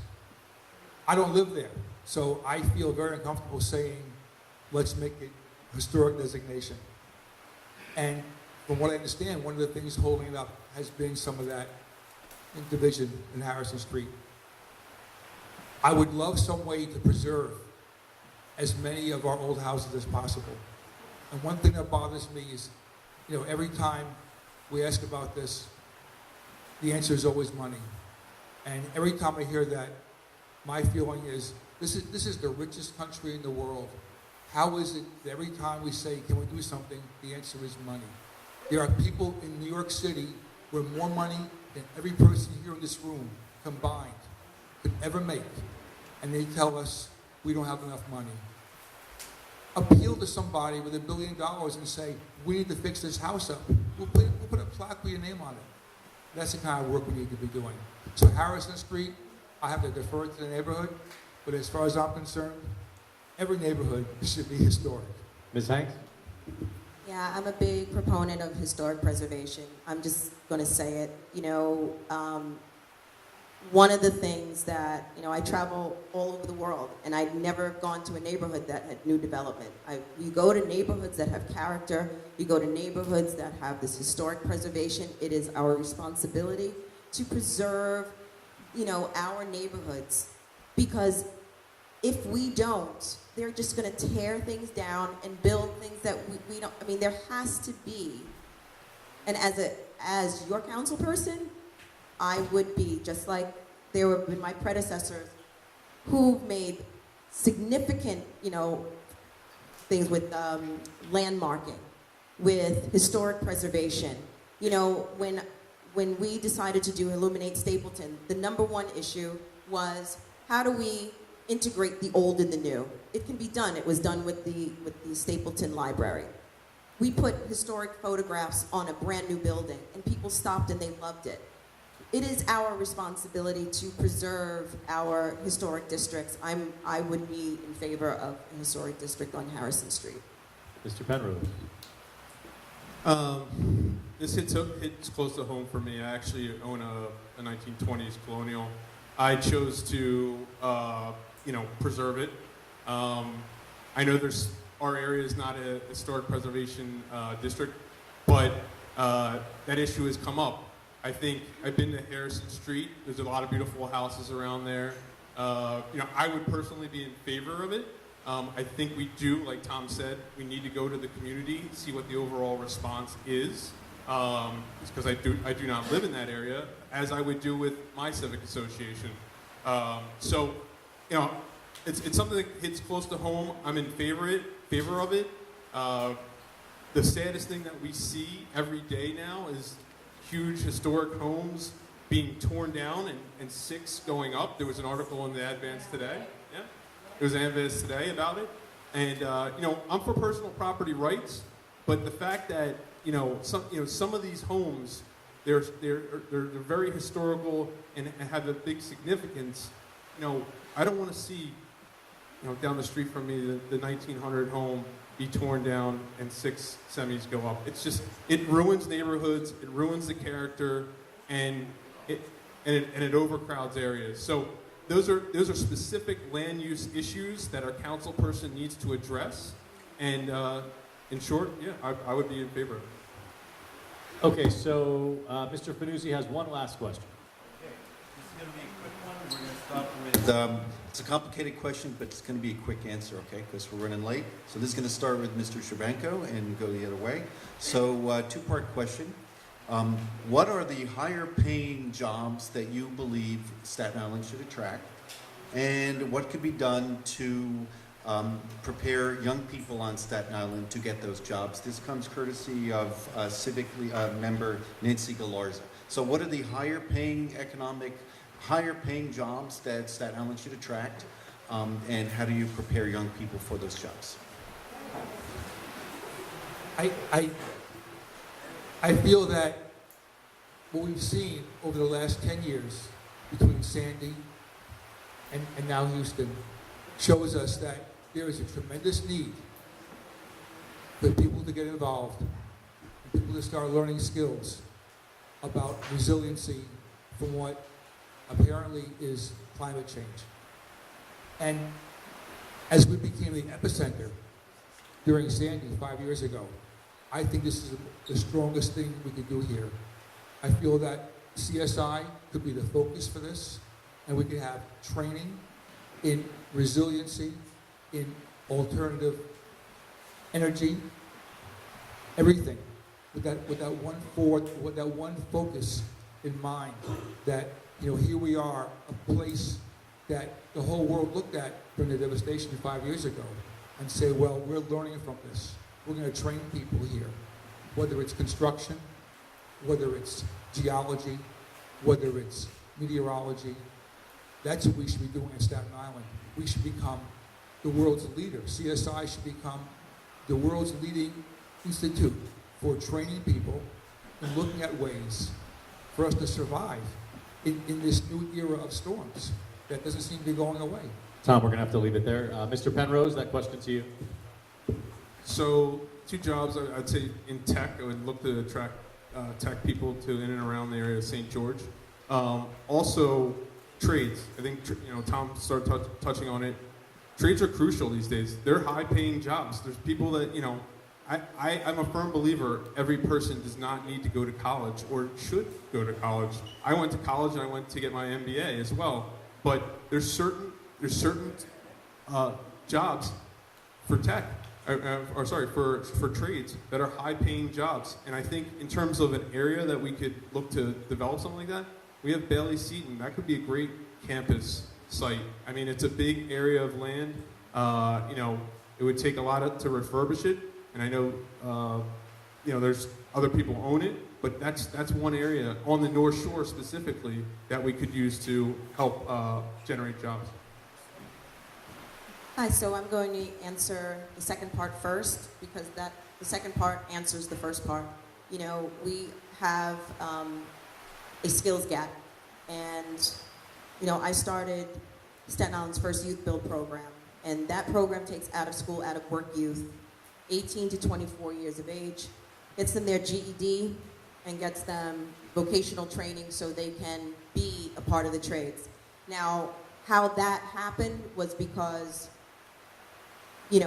Speaker 8: I don't live there, so I feel very uncomfortable saying, let's make it historic designation. And from what I understand, one of the things holding it up has been some of that division in Harrison Street. I would love some way to preserve as many of our old houses as possible. And one thing that bothers me is, every time we ask about this, the answer is always money. And every time I hear that, my feeling is, this is the richest country in the world. How is it that every time we say, can we do something, the answer is money? There are people in New York City where more money than every person here in this room combined could ever make. And they tell us we don't have enough money. Appeal to somebody with $1 billion and say, we need to fix this house up. We'll put a plaque with your name on it. That's the kind of work we need to be doing. So Harrison Street, I have to defer to the neighborhood, but as far as I'm concerned, every neighborhood should be historic.
Speaker 2: Ms. Hanks?
Speaker 9: Yeah, I'm a big proponent of historic preservation. I'm just going to say it. One of the things that, I travel all over the world, and I've never gone to a neighborhood that had new development. You go to neighborhoods that have character, you go to neighborhoods that have this historic preservation. It is our responsibility to preserve, our neighborhoods, because if we don't, they're just going to tear things down and build things that we don't. I mean, there has to be, and as your council person, I would be, just like there have been my predecessors who've made significant, things with landmarking, with historic preservation. When we decided to do Illuminate Stapleton, the number one issue was, how do we integrate the old and the new? It can be done. It was done with the Stapleton Library. We put historic photographs on a brand new building, and people stopped and they loved it. It is our responsibility to preserve our historic districts. I would be in favor of a historic district on Harrison Street.
Speaker 2: Mr. Penrose?
Speaker 10: This hits close to home for me. I actually own a 1920s colonial. I chose to, preserve it. I know our area is not a historic preservation district, but that issue has come up. I think I've been to Harrison Street. There's a lot of beautiful houses around there. I would personally be in favor of it. I think we do, like Tom said, we need to go to the community, see what the overall response is. Because I do not live in that area, as I would do with my civic association. It's something that hits close to home. I'm in favor of it. The saddest thing that we see every day now is huge historic homes being torn down and 6 going up. There was an article in the Advance today. Yeah, there was an Advance today about it. And I'm for personal property rights, but the fact that some of these homes, they're very historical and have a big significance. I don't want to see down the street from me the 1900 home be torn down and 6 semis go up. It ruins neighborhoods, it ruins the character, and it overcrowds areas. So those are specific land use issues that our council person needs to address. And in short, yeah, I would be in favor of it.
Speaker 2: Okay, so Mr. Fanuzzi has one last question.
Speaker 5: Okay, this is going to be a quick one. We're going to start with, it's a complicated question, but it's going to be a quick answer, okay, because we're running late. So this is going to start with Mr. Shabanko and go the other way. So 2-part question. What are the higher paying jobs that you believe Staten Island should attract? And what could be done to prepare young people on Staten Island to get those jobs? This comes courtesy of Civic member Nancy Galarza. So what are the higher paying jobs that Staten Island should attract? And how do you prepare young people for those jobs?
Speaker 8: I feel that what we've seen over the last 10 years between Sandy and now Houston shows us that there is a tremendous need for people to get involved, and people to start learning skills about resiliency from what apparently is climate change. And as we became the epicenter during Sandy 5 years ago, I think this is the strongest thing we could do here. I feel that CSI could be the focus for this, and we could have training in resiliency, in alternative energy, everything, with that one focus in mind. That here we are, a place that the whole world looked at during the devastation 5 years ago, and say, well, we're learning from this. We're going to train people here, whether it's construction, whether it's geology, whether it's meteorology. That's what we should be doing in Staten Island. We should become the world's leader. CSI should become the world's leading institute for training people and looking at ways for us to survive in this new era of storms that doesn't seem to be going away.
Speaker 2: Tom, we're going to have to leave it there. Mr. Penrose, that question to you.
Speaker 10: So, 2 jobs, I'd say in tech, I would look to attract tech people to in and around the area of St. George. Also, trades. I think, Tom started touching on it. Trades are crucial these days. They're high-paying jobs. There's people that, I'm a firm believer every person does not need to go to college or should go to college. I went to college and I went to get my MBA as well. But there's certain jobs for tech, for trades that are high-paying jobs. And I think in terms of an area that we could look to develop something like that, we have Bailey Seton. That could be a great campus site. I mean, it's a big area of land. It would take a lot to refurbish it. And I know, there's other people own it, but that's one area on the North Shore specifically that we could use to help generate jobs.
Speaker 9: Hi, so I'm going to answer the second part first because the second part answers the first part. We have a skills gap, and I started Staten Island's first youth build program, and that program takes out of school, out of work youth, 18 to 24 years of age, gets them their GED, and gets them vocational training so they can be a part of the trades. Now, how that happened was because the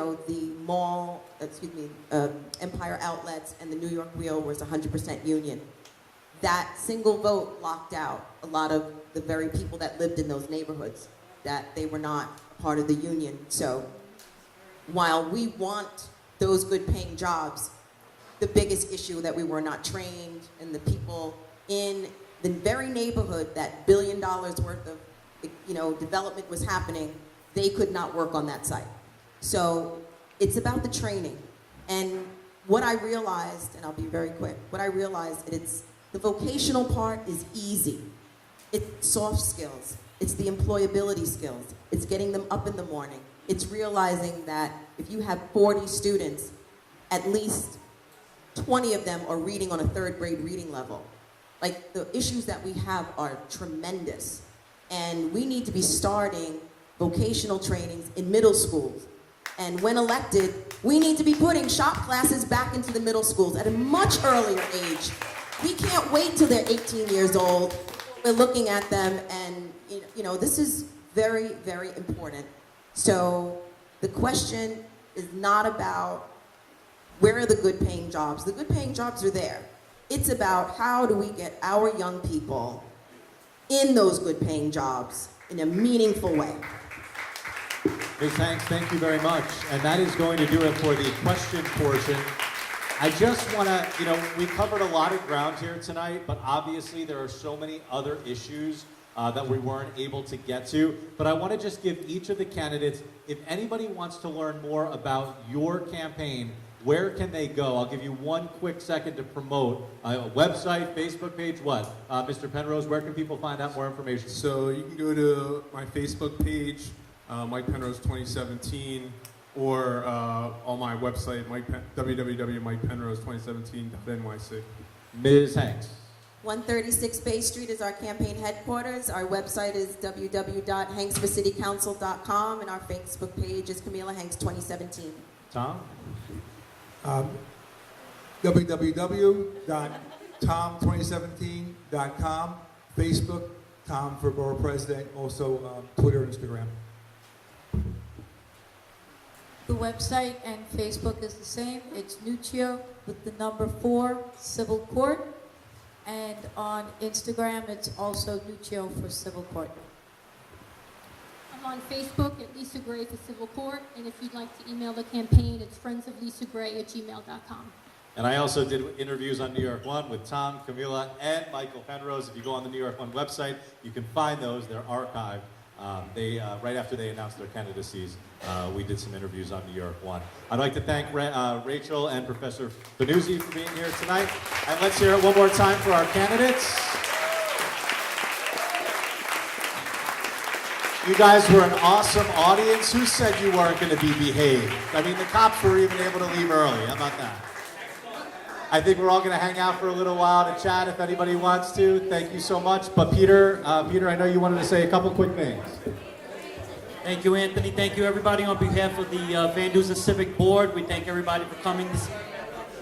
Speaker 9: Empire Outlets and the New York Wheel was 100% union. That single vote locked out a lot of the very people that lived in those neighborhoods, that they were not part of the union. So while we want those good paying jobs, the biggest issue that we were not trained, and the people in the very neighborhood that $1 billion worth of development was happening, they could not work on that site. So it's about the training. And what I realized, and I'll be very quick, it's the vocational part is easy. It's soft skills. It's the employability skills. It's getting them up in the morning. It's realizing that if you have 40 students, at least 20 of them are reading on a 3rd grade reading level. Like, the issues that we have are tremendous. And we need to be starting vocational trainings in middle schools. And when elected, we need to be putting shop classes back into the middle schools at a much earlier age. We can't wait till they're 18 years old. We're looking at them, and this is very, very important. So the question is not about where are the good paying jobs. The good paying jobs are there. It's about how do we get our young people in those good paying jobs in a meaningful way.
Speaker 2: Ms. Hanks, thank you very much. And that is going to do it for the question portion. I just want to, we covered a lot of ground here tonight, but obviously there are so many other issues that we weren't able to get to. But I want to just give each of the candidates, if anybody wants to learn more about your campaign, where can they go? I'll give you one quick second to promote a website, Facebook page, what? Mr. Penrose, where can people find out more information?
Speaker 10: So you can go to my Facebook page, Mike Penrose 2017, or on my website, www.mikepenrose2017.nyc.
Speaker 2: Ms. Hanks.
Speaker 9: 136 Bay Street is our campaign headquarters. Our website is www.hanksforcitycouncil.com, and our Facebook page is Camila Hanks 2017.
Speaker 2: Tom?
Speaker 8: www.tom2017.com, Facebook, Tom for Borough President, also Twitter and Instagram.
Speaker 4: The website and Facebook is the same. It's Nuccio with the number 4, Civil Court. And on Instagram, it's also Nuccio for Civil Court.
Speaker 3: I'm on Facebook at Lisa Gray for Civil Court, and if you'd like to email the campaign, it's friendsoflisagray@gmail.com.
Speaker 2: And I also did interviews on New York One with Tom, Camila, and Michael Penrose. If you go on the New York One website, you can find those. They're archived. Right after they announced their candidacies, we did some interviews on New York One. I'd like to thank Rachel and Professor Vanduzer for being here tonight. And let's hear it one more time for our candidates. You guys were an awesome audience. Who said you weren't going to be behaved? I mean, the cops were even able to leave early. How about that? I think we're all going to hang out for a little while to chat if anybody wants to. Thank you so much. But Peter, I know you wanted to say a couple quick things.
Speaker 1: Thank you, Anthony. Thank you, everybody. On behalf of the Vanduzer Civic Board, we thank everybody for coming.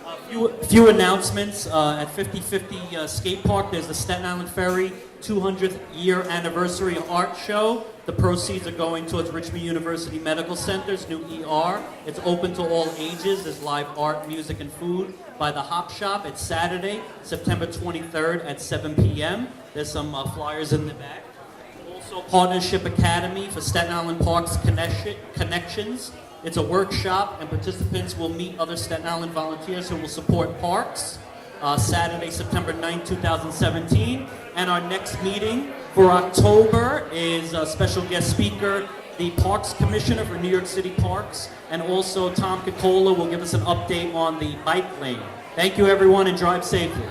Speaker 1: A few announcements. At 50/50 Skate Park, there's the Staten Island Ferry 200th year anniversary art show. The proceeds are going towards Richmond University Medical Center's new ER. It's open to all ages. There's live art, music, and food by the Hop Shop. It's Saturday, September 23rd at 7 p.m. There's some flyers in the back. Also, Partnership Academy for Staten Island Parks Connections. It's a workshop, and participants will meet other Staten Island volunteers who will support parks. Saturday, September 9th, 2017. And our next meeting for October is a special guest speaker, the Parks Commissioner for New York City Parks, and also Tom Cocola will give us an update on the bike lane. Thank you, everyone, and drive safely.